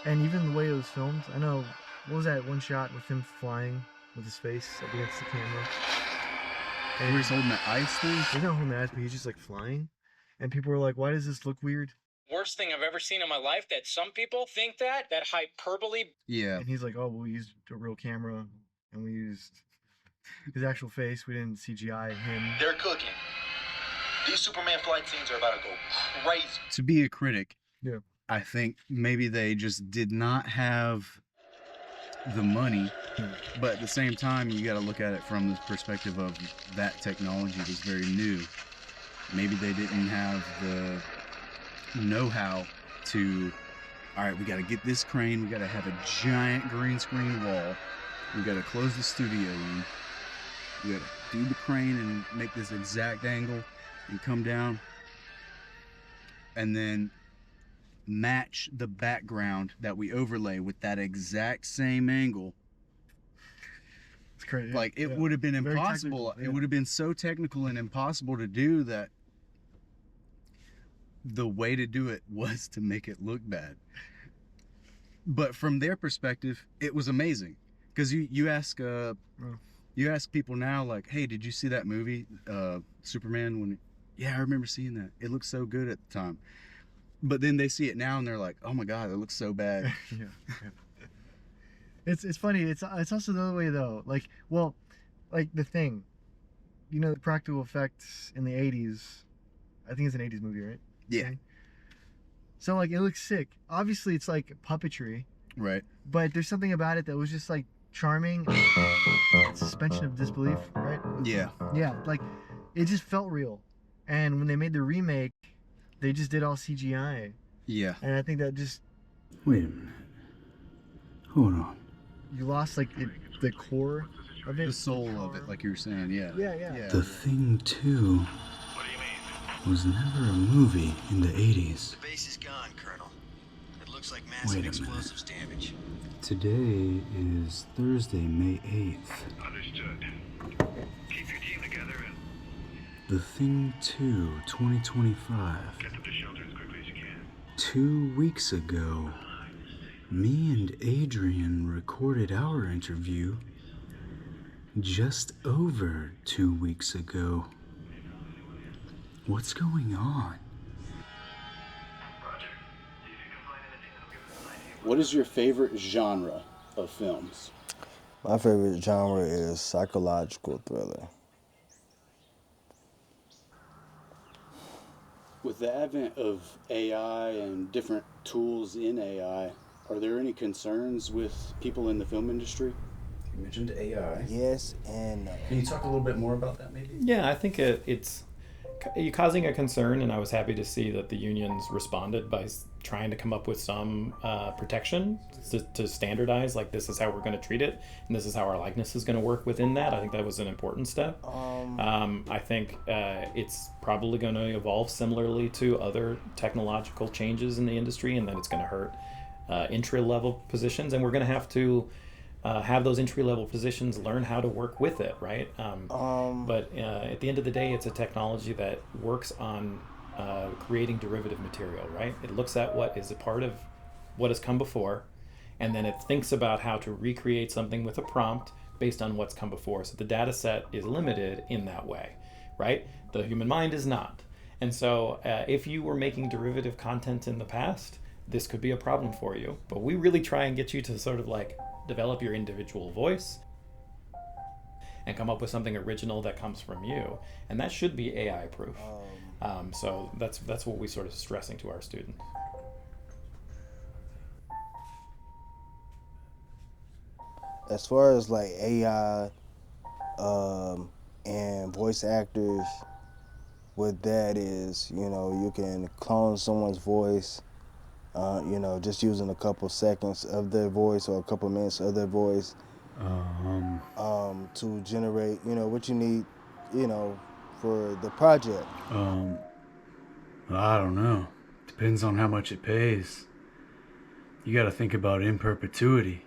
And even the way it was filmed, I know, what was that one shot with him flying with his face up against the camera? And he's holding that ice thing? He's not holding the ice, but he's just like flying. And people were like, why does this look weird? Worst thing I've ever seen in my life, that some people think that hyperbole. Yeah. And he's like, oh, well, we used a real camera and we used his actual face. We didn't CGI him. They're cooking. These Superman flight scenes are about to go crazy. To be a critic, yeah, I think maybe they just did not have the money, but at the same time, you got to look at it from the perspective of that technology was very new. Maybe they didn't have the know-how to, all right, we got to get this crane, we got to have a giant green screen wall, we got to close the studio in, we got to do the crane and make this exact angle and come down, and then match the background that we overlay with that exact same angle. It's crazy. Like, it would have been impossible. It would have been so technical and impossible to do that. The way to do it was to make it look bad. But from their perspective, it was amazing. Because you ask people now, like, hey, did you see that movie, Superman, when Yeah, I remember seeing that. It looked so good at the time. But then they see it now and they're like, oh my God, it looks so bad. Yeah. It's funny. It's also the other way though. Like, well, like The Thing. You know, the practical effects in the 80s. I think it's an 80s movie, right? Yeah. So like it looks sick. Obviously it's like puppetry. Right. But there's something about it that was just like charming. Suspension of disbelief, right? Yeah. Yeah, like it just felt real. And when they made the remake, they just did all CGI. Yeah. And I think that just... Wait a minute. Hold on. You lost like the core of it. The soul of it, like you were saying, yeah. Yeah. The Thing 2 was never a movie in the 80s. The base is gone, Colonel. It looks like massive explosives damage. Today is Thursday, May 8th. Understood. Keep your team together and The Thing 2, 2025. get them to shelter as quickly as you can. 2 weeks ago, me and Adrian recorded our interview just over 2 weeks ago. What's going on? What is your favorite genre of films? My favorite genre is psychological thriller. With the advent of AI and different tools in AI, are there any concerns with people in the film industry? You mentioned AI. Yes and no. Can you talk a little bit more about that, maybe? Yeah, I think it's causing a concern, and I was happy to see that the unions responded by trying to come up with some protection to standardize, like this is how we're going to treat it, and this is how our likeness is going to work within that. I think that was an important step. I think it's probably going to evolve similarly to other technological changes in the industry, and that it's going to hurt entry-level positions, and we're going to have those entry-level positions learn how to work with it, right? But at the end of the day, it's a technology that works on creating derivative material, right? It looks at what is a part of what has come before, and then it thinks about how to recreate something with a prompt based on what's come before. So the data set is limited in that way, right? The human mind is not. And so if you were making derivative content in the past, this could be a problem for you. But we really try and get you to sort of like develop your individual voice and come up with something original that comes from you, and that should be AI proof. So that's what we sort of stressing to our students. As far as like AI and voice actors, what that is, you know, you can clone someone's voice, you know, just using a couple seconds of their voice or a couple minutes of their voice to generate, you know, what you need, you know, for the project. I don't know. Depends on how much it pays. You got to think about in perpetuity.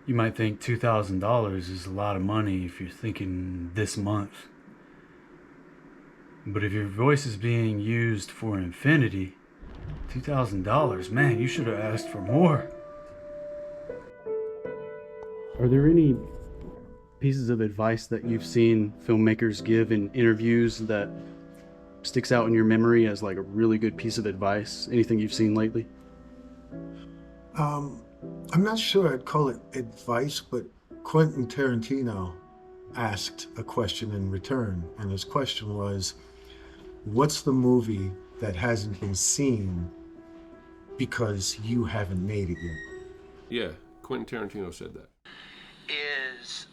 You might think $2,000 is a lot of money if you're thinking this month. But if your voice is being used for infinity, $2,000, man, you should have asked for more. Are there any pieces of advice that you've seen filmmakers give in interviews that sticks out in your memory as like a really good piece of advice? Anything you've seen lately? I'm not sure I'd call it advice, but Quentin Tarantino asked a question in return, and his question was, what's the movie that hasn't been seen because you haven't made it yet? Yeah, Quentin Tarantino said that. Is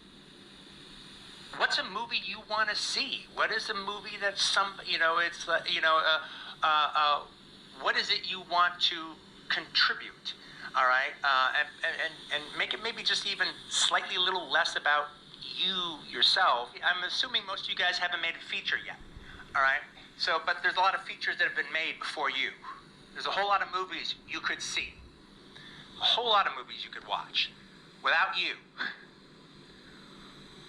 what's a movie you want to see? What is a movie that it's what is it you want to contribute? All right, and make it maybe just even slightly a little less about you yourself. I'm assuming most of you guys haven't made a feature yet. All right, but there's a lot of features that have been made before you. There's a whole lot of movies you could see. A whole lot of movies you could watch without you.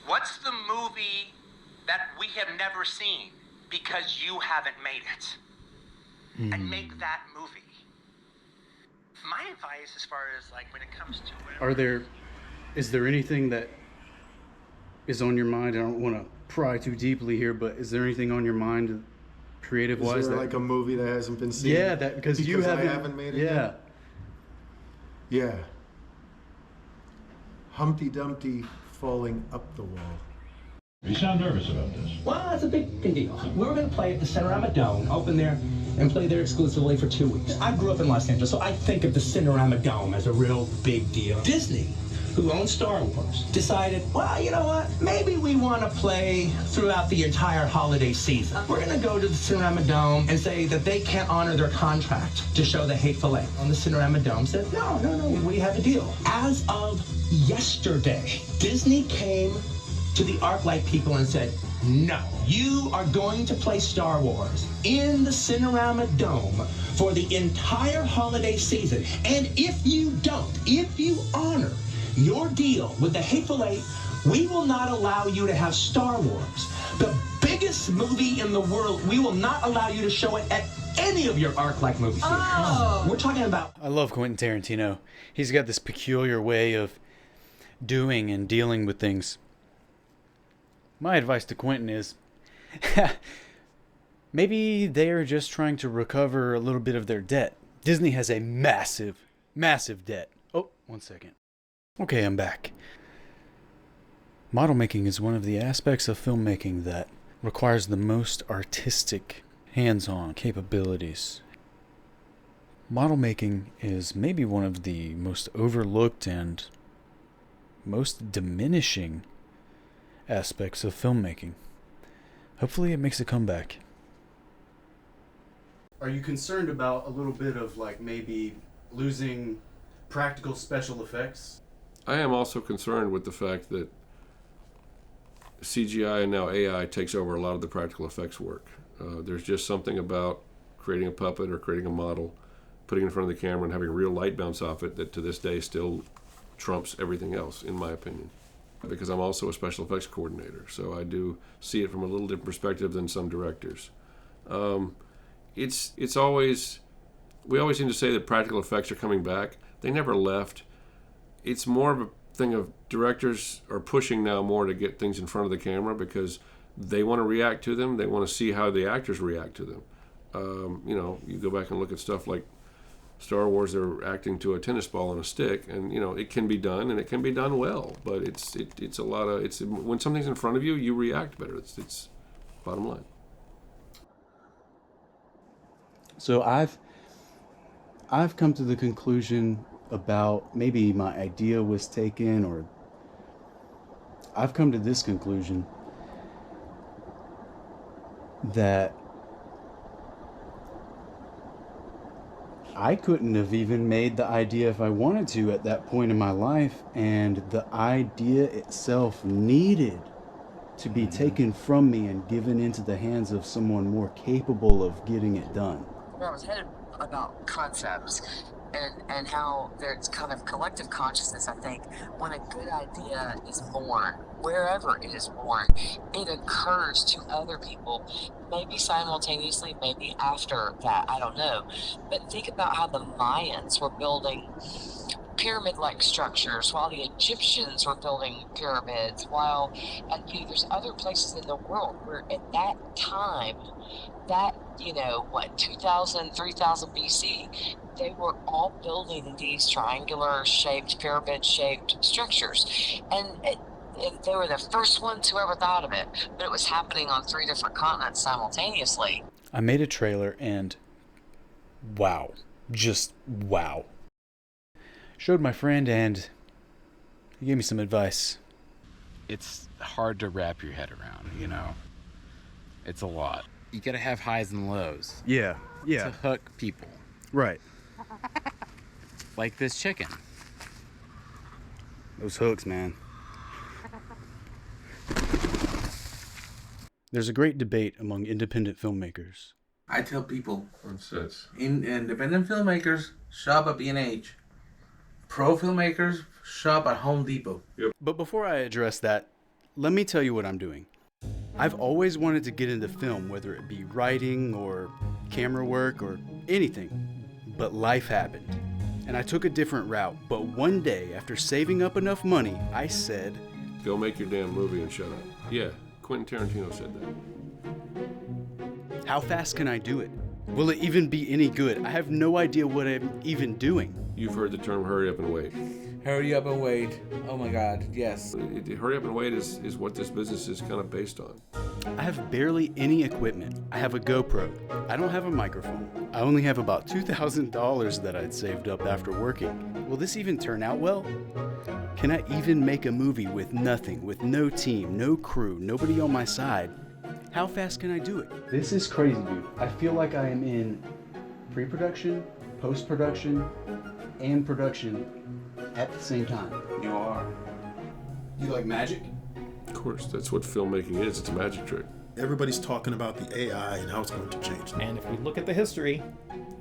What's the movie that we have never seen because you haven't made it? And make that movie. My advice as far as like when it comes to Is there anything that is on your mind? I don't want to pry too deeply here, but is there anything on your mind creative-wise. Is there like a movie that hasn't been seen? Yeah, that because you I haven't made it yet? Yeah. Humpty Dumpty falling up the wall. You sound nervous about this. Well, it's a big deal. We were going to play at the Cinerama Dome, open there, and play there exclusively for 2 weeks. I grew up in Los Angeles, so I think of the Cinerama Dome as a real big deal. Disney, who owns Star Wars, decided, well, you know what? Maybe we want to play throughout the entire holiday season. We're going to go to the Cinerama Dome and say that they can't honor their contract to show The Hateful Eight. And the Cinerama Dome said, no, we have a deal. As of yesterday, Disney came to the ArcLight people and said, no, you are going to play Star Wars in the Cinerama Dome for the entire holiday season. And if you honor your deal with the Hateful Eight, we will not allow you to have Star Wars, the biggest movie in the world. We will not allow you to show it at any of your ArcLight movie theaters. Oh. We're talking about... I love Quentin Tarantino. He's got this peculiar way of doing and dealing with things. My advice to Quentin is, maybe they're just trying to recover a little bit of their debt. Disney has a massive, massive debt. Oh, 1 second. Okay, I'm back. Model making is one of the aspects of filmmaking that requires the most artistic, hands-on capabilities. Model making is maybe one of the most overlooked and most diminishing aspects of filmmaking. Hopefully it makes a comeback. Are you concerned about a little bit of like maybe losing practical special effects? I am also concerned with the fact that CGI and now AI takes over a lot of the practical effects work. There's just something about creating a puppet or creating a model, putting it in front of the camera and having real light bounce off it that to this day still trumps everything else, in my opinion. Because I'm also a special effects coordinator, so I do see it from a little different perspective than some directors. It's always, we always seem to say that practical effects are coming back. They never left. It's more of a thing of directors are pushing now more to get things in front of the camera because they want to react to them. They want to see how the actors react to them. You go back and look at stuff like Star Wars, they're acting to a tennis ball on a stick, and it can be done, and it can be done well. But it's a lot of when something's in front of you, you react better. It's bottom line. So I've come to the conclusion about maybe my idea was taken, or I've come to this conclusion that I couldn't have even made the idea if I wanted to at that point in my life, and the idea itself needed to be taken from me and given into the hands of someone more capable of getting it done. Where I was headed about concepts and how there's kind of collective consciousness, I think, when a good idea is born, wherever it is born, it occurs to other people, maybe simultaneously, maybe after that, I don't know. But think about how the Mayans were building pyramid-like structures while the Egyptians were building pyramids, and there's other places in the world where at that time, that, 2000, 3000 BC, they were all building these triangular-shaped, pyramid-shaped structures. And they were the first ones who ever thought of it, but it was happening on 3 different continents simultaneously. I made a trailer and wow, just wow. Showed my friend and he gave me some advice. It's hard to wrap your head around, It's a lot. You gotta have highs and lows. Yeah. To hook people. Right. Like this chicken. Those hooks, man. There's a great debate among independent filmmakers. I tell people, independent filmmakers shop at B&H. Pro filmmakers shop at Home Depot. But before I address that, let me tell you what I'm doing. I've always wanted to get into film, whether it be writing or camera work or anything. But life happened, and I took a different route. But one day, after saving up enough money, I said, "Go make your damn movie and shut up." Yeah, Quentin Tarantino said that. How fast can I do it? Will it even be any good? I have no idea what I'm even doing. You've heard the term hurry up and wait. Hurry up and wait. Oh my God, yes. Hurry up and wait is what this business is kind of based on. I have barely any equipment. I have a GoPro. I don't have a microphone. I only have about $2,000 that I'd saved up after working. Will this even turn out well? Can I even make a movie with nothing, with no team, no crew, nobody on my side? How fast can I do it? This is crazy, dude. I feel like I am in pre-production, post-production, and production at the same time. You are. You like magic? Of course, that's what filmmaking is. It's a magic trick. Everybody's talking about the AI and how it's going to change. And if we look at the history,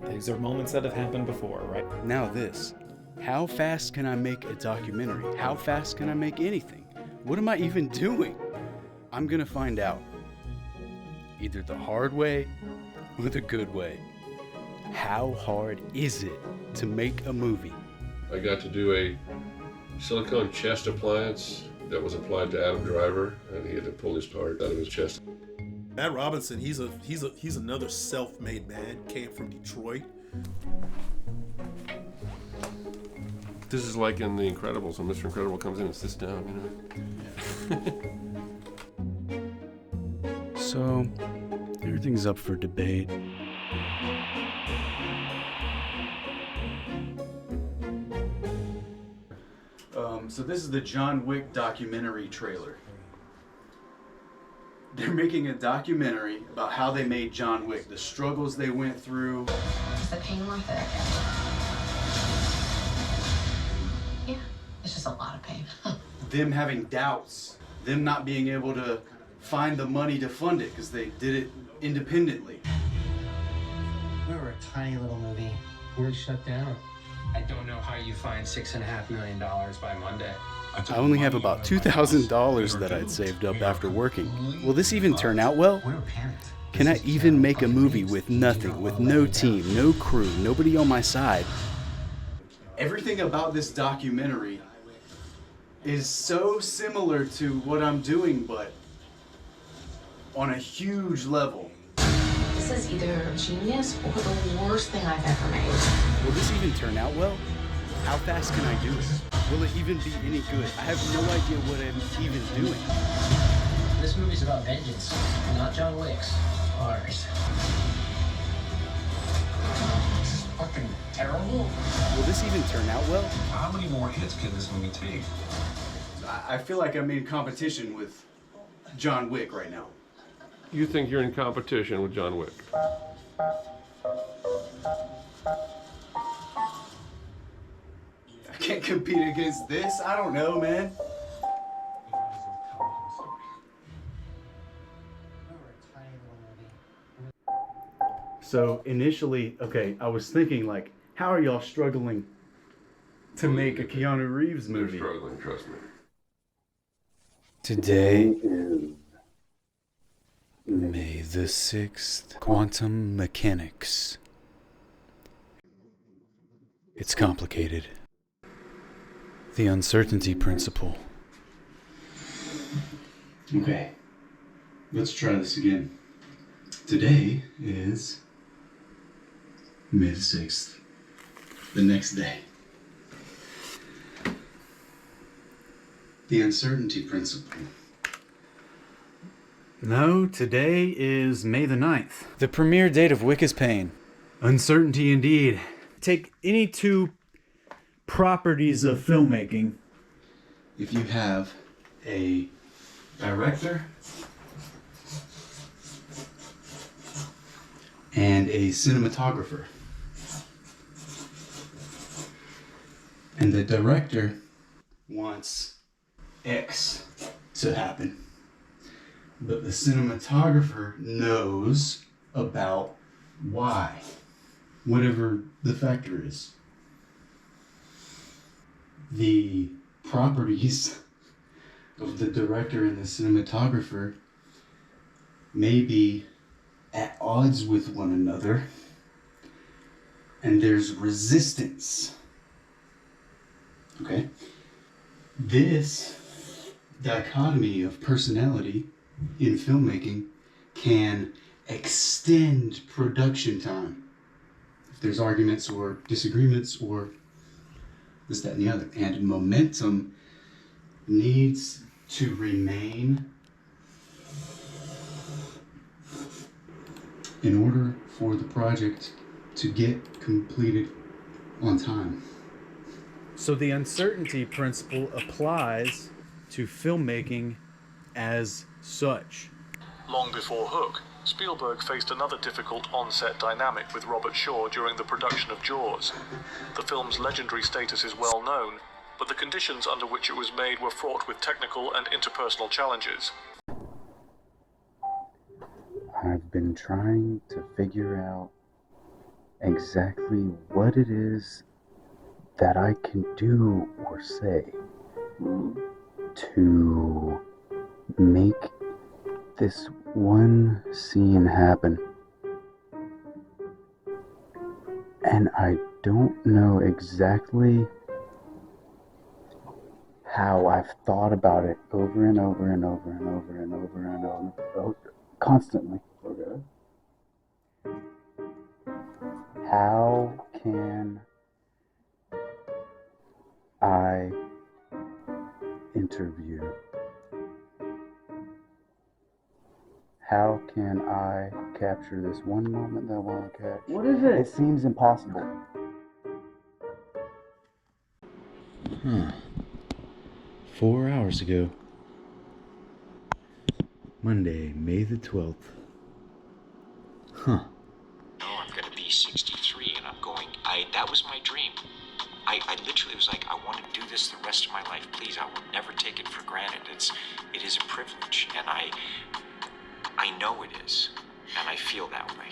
these are moments that have happened before, right? Now this. How fast can I make a documentary? How fast can I make anything? What am I even doing? I'm gonna find out. Either the hard way or the good way. How hard is it to make a movie? I got to do a silicone chest appliance that was applied to Adam Driver, and he had to pull his heart out of his chest. Matt Robinson, he's another self-made man. Came from Detroit. This is like in The Incredibles when Mr. Incredible comes in and sits down, you know. So, everything's up for debate. So this is the John Wick documentary trailer. They're making a documentary about how they made John Wick, the struggles they went through. Is the pain worth it? Yeah, it's just a lot of pain. Them having doubts, them not being able to find the money to fund it because they did it independently. We were a tiny little movie. We're shut down. I don't know how you find $6.5 million by Monday. I only have about $2,000 that I'd saved up after working. Will this even turn out well? Can I even make a movie with nothing, with no team, no crew, nobody on my side? Everything about this documentary is so similar to what I'm doing, but on a huge level. This is either genius or the worst thing I've ever made. Will this even turn out well? How fast can I do it? Will it even be any good? I have no idea what I'm even doing. This movie's about vengeance, not John Wick's. Ours. This is fucking terrible. Will this even turn out well? How many more hits can this movie take? I feel like I'm in competition with John Wick right now. You think you're in competition with John Wick? I can't compete against this. I don't know, man. So initially, okay, I was thinking like, how are y'all struggling to make a Keanu Reeves movie? They're struggling, trust me. Today is May the 6th. Quantum mechanics. It's complicated. The uncertainty principle. Okay, let's try this again. Today is May the 6th. The next day. The uncertainty principle. No, today is May the 9th. The premiere date of Wick is Pain. Uncertainty indeed. Take any two properties of filmmaking. If you have a director and a cinematographer, and the director wants X to happen, but the cinematographer knows about Y, whatever the factor is. The properties of the director and the cinematographer may be at odds with one another, and there's resistance. Okay? This dichotomy of personality in filmmaking can extend production time. If there's arguments or disagreements or this, that, and the other. And momentum needs to remain in order for the project to get completed on time. So the uncertainty principle applies to filmmaking as such. Long before Hook, Spielberg faced another difficult on-set dynamic with Robert Shaw during the production of Jaws. The film's legendary status is well known, but the conditions under which it was made were fraught with technical and interpersonal challenges. I've been trying to figure out exactly what it is that I can do or say to make this one scene happen. And I don't know exactly how. I've thought about it over and over and over and over and over and over, constantly. Okay. How can I interview? How can I capture this one moment that I want to catch? What is it? It seems impossible. 4 hours ago. Monday, May the 12th. No, I'm gonna be 63 and I'm going, that was my dream. I literally was like, I want to do this the rest of my life, please. I will never take it for granted. It is a privilege, and I know it is, and I feel that way.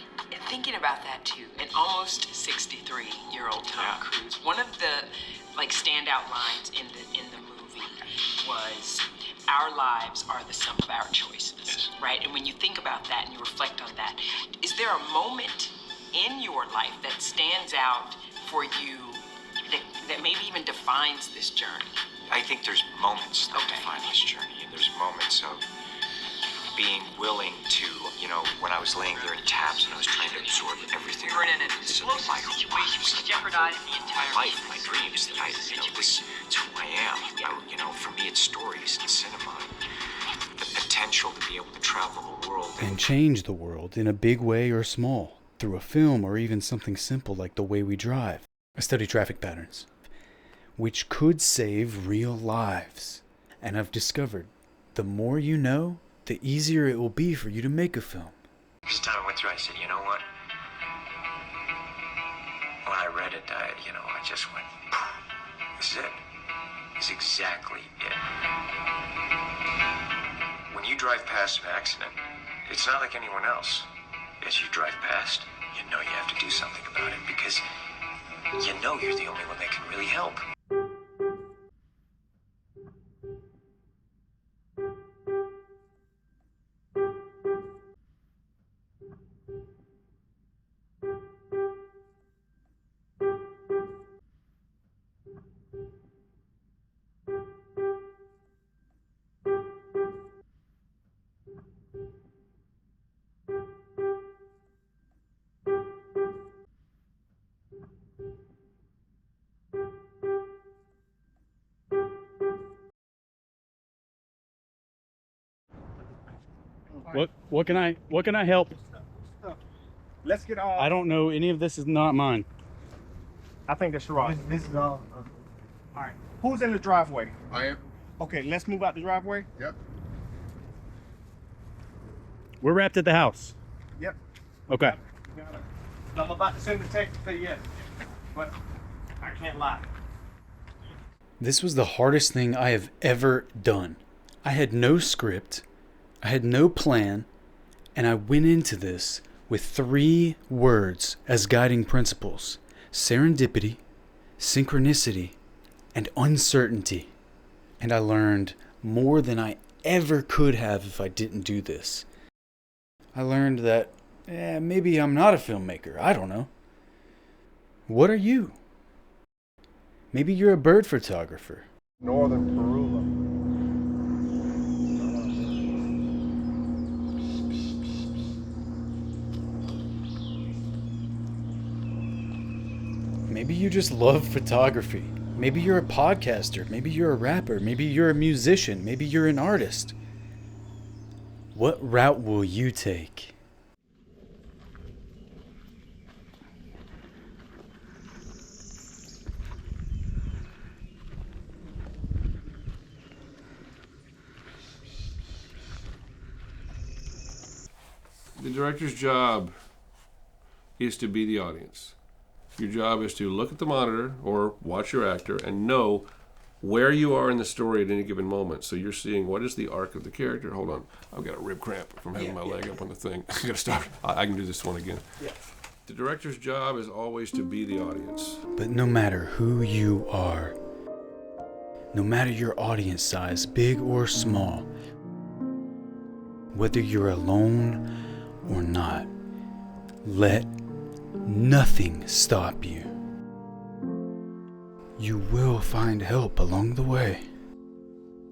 Thinking about that too, an almost 63-year-old Tom Cruise. One of the standout lines in the movie was, "Our lives are the sum of our choices." Right? And when you think about that and you reflect on that, is there a moment in your life that stands out for you that maybe even defines this journey? I think there's moments that define this journey, and there's moments of being willing to, when I was laying there in taps and I was trying to absorb everything. You're in an explosive situation which jeopardized the entire my life, my dreams, that this is who I am. For me, it's stories and cinema. The potential to be able to travel the world And change the world in a big way or small, through a film or even something simple like the way we drive. I study traffic patterns, which could save real lives. And I've discovered the more you know, the easier it will be for you to make a film. This time I went through, I said, you know what? When I read it, I just went, this is it. This is exactly it. When you drive past an accident, it's not like anyone else. As you drive past, you know you have to do something about it because you know you're the only one that can really help. What can I help? Let's get all. I don't know, any of this is not mine. I think that's right. This is all. All right. Who's in the driveway? I am. Okay, let's move out the driveway. Yep. We're wrapped at the house. Yep. Okay. I'm about to send the text to say yes, but I can't lie. This was the hardest thing I have ever done. I had no script, I had no plan, and I went into this with 3 words as guiding principles: serendipity, synchronicity, and uncertainty. And I learned more than I ever could have if I didn't do this. I learned that maybe I'm not a filmmaker. I don't know. What are you? Maybe you're a bird photographer. Northern Perula. Maybe you just love photography. Maybe you're a podcaster. Maybe you're a rapper. Maybe you're a musician. Maybe you're an artist. What route will you take? The director's job is to be the audience. Your job is to look at the monitor or watch your actor and know where you are in the story at any given moment. So you're seeing what is the arc of the character. Hold on. I've got a rib cramp from having my leg up on the thing. I gotta stop. I can do this one again. Yeah. The director's job is always to be the audience. But no matter who you are, no matter your audience size, big or small, whether you're alone or not, let nothing stop you. You will find help along the way.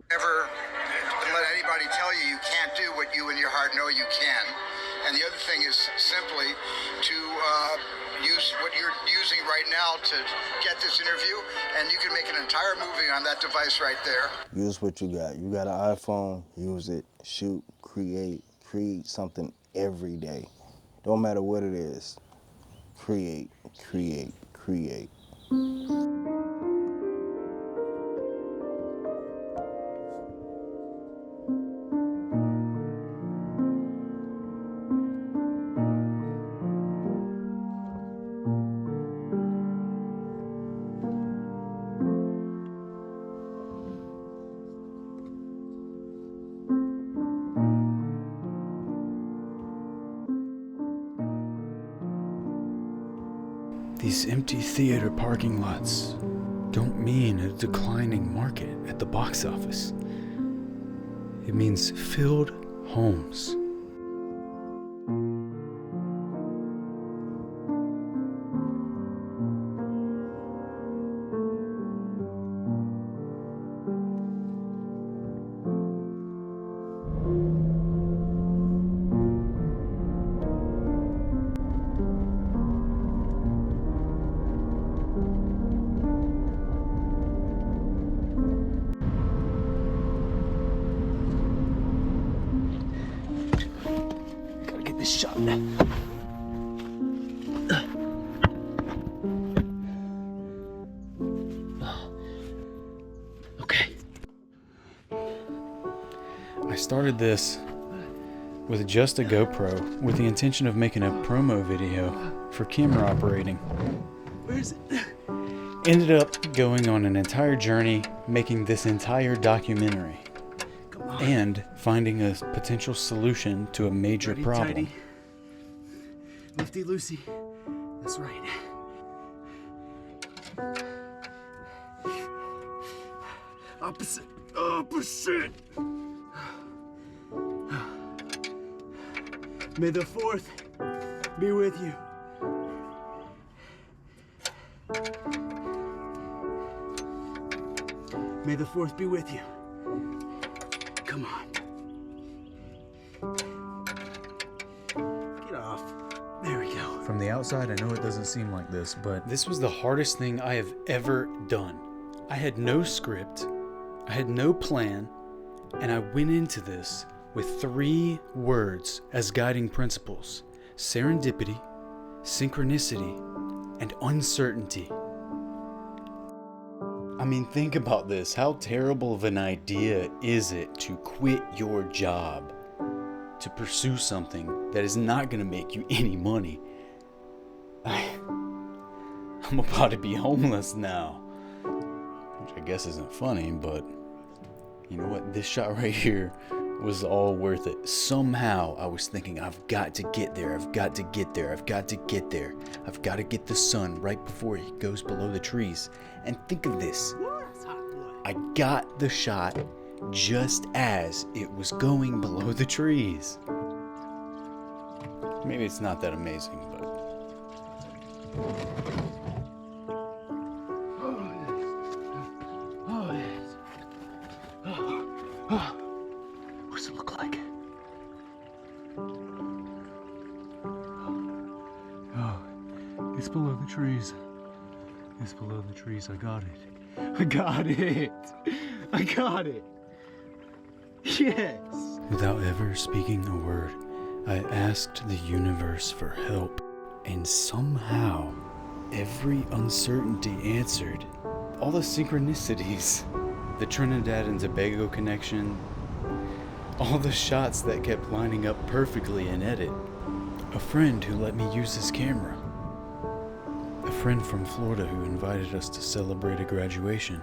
Never let anybody tell you you can't do what you in your heart know you can. And the other thing is simply to use what you're using right now to get this interview, and you can make an entire movie on that device right there. Use what you got. You got an iPhone, use it, shoot, create something every day. Don't matter what it is. Create, create, create. These empty theater parking lots don't mean a declining market at the box office. It means filled homes. Shot. Okay. I started this with just a GoPro with the intention of making a promo video for camera operating. Where is it? Ended up going on an entire journey making this entire documentary and finding a potential solution to a major problem. Tighty. Lifty loosey. That's right. Opposite. Opposite. May the 4th be with you. May the 4th be with you. Come on. Get off. There we go. From the outside, I know it doesn't seem like this, but this was the hardest thing I have ever done. I had no script, I had no plan, and I went into this with 3 words as guiding principles: serendipity, synchronicity, and uncertainty. I mean, think about this. How terrible of an idea is it to quit your job to pursue something that is not going to make you any money? I'm about to be homeless now, which I guess isn't funny, but you know what? This shot right here was all worth it. Somehow I was thinking, I've got to get there. I've got to get there. I've got to get there. I've got to get the sun right before it goes below the trees. And think of this. I got the shot just as it was going below the trees. Maybe it's not that amazing, but... What does it look like? Oh, it's below the trees. It's below the trees. I got it. I got it. I got it. Yes. Without ever speaking a word, I asked the universe for help, and somehow every uncertainty answered. All the synchronicities, the Trinidad and Tobago connection, all the shots that kept lining up perfectly in edit. A friend who let me use his camera. A friend from Florida who invited us to celebrate a graduation.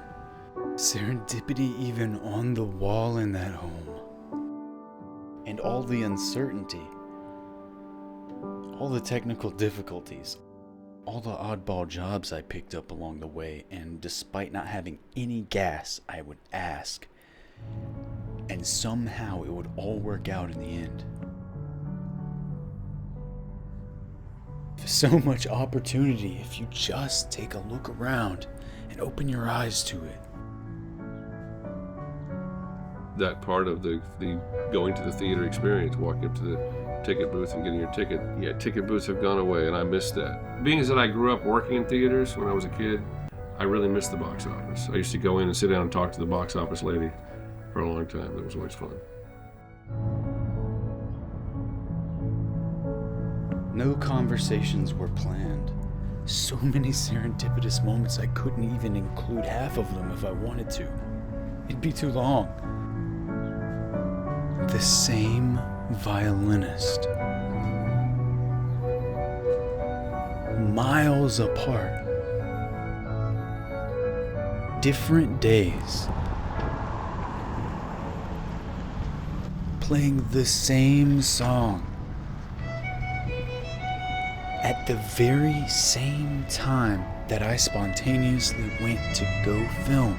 Serendipity even on the wall in that home. And all the uncertainty. All the technical difficulties. All the oddball jobs I picked up along the way, and despite not having any gas, I would ask. And somehow it would all work out in the end. So much opportunity if you just take a look around and open your eyes to it. That part of the going to the theater experience, walking up to the ticket booth and getting your ticket. Yeah, ticket booths have gone away, and I miss that. Being as that I grew up working in theaters when I was a kid, I really missed the box office. I used to go in and sit down and talk to the box office lady for a long time. That was always fun. No conversations were planned. So many serendipitous moments I couldn't even include half of them if I wanted to. It'd be too long. The same violinist. Miles apart. Different days. Playing the same song. At the very same time that I spontaneously went to go film.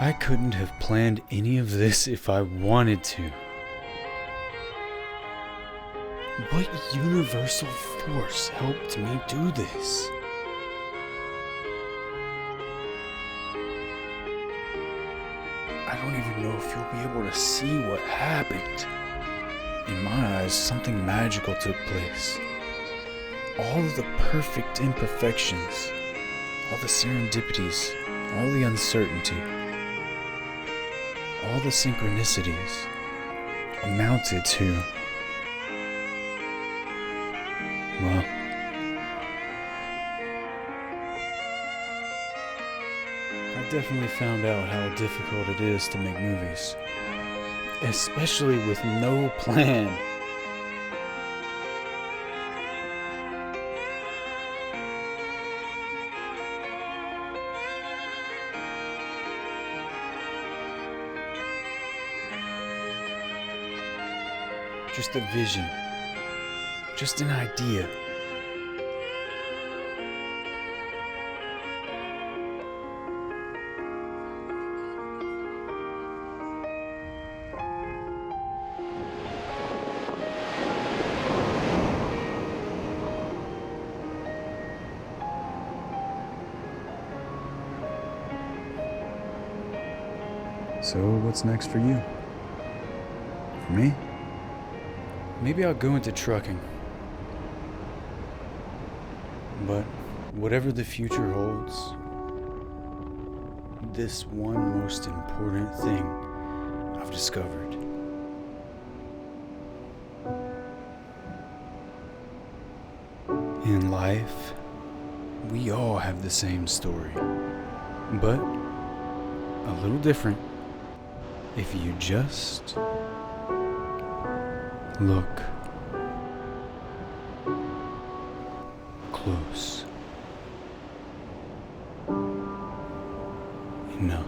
I couldn't have planned any of this if I wanted to. What universal force helped me do this? I don't even know if you'll be able to see what happened. In my eyes, something magical took place. All of the perfect imperfections, all the serendipities, all the uncertainty, all the synchronicities amounted to, well, I definitely found out how difficult it is to make movies, especially with no plan. Just a vision. Just an idea. So, what's next for you? For me? Maybe I'll go into trucking. But whatever the future holds, this one most important thing I've discovered. In life, we all have the same story, but a little different if you just look close enough.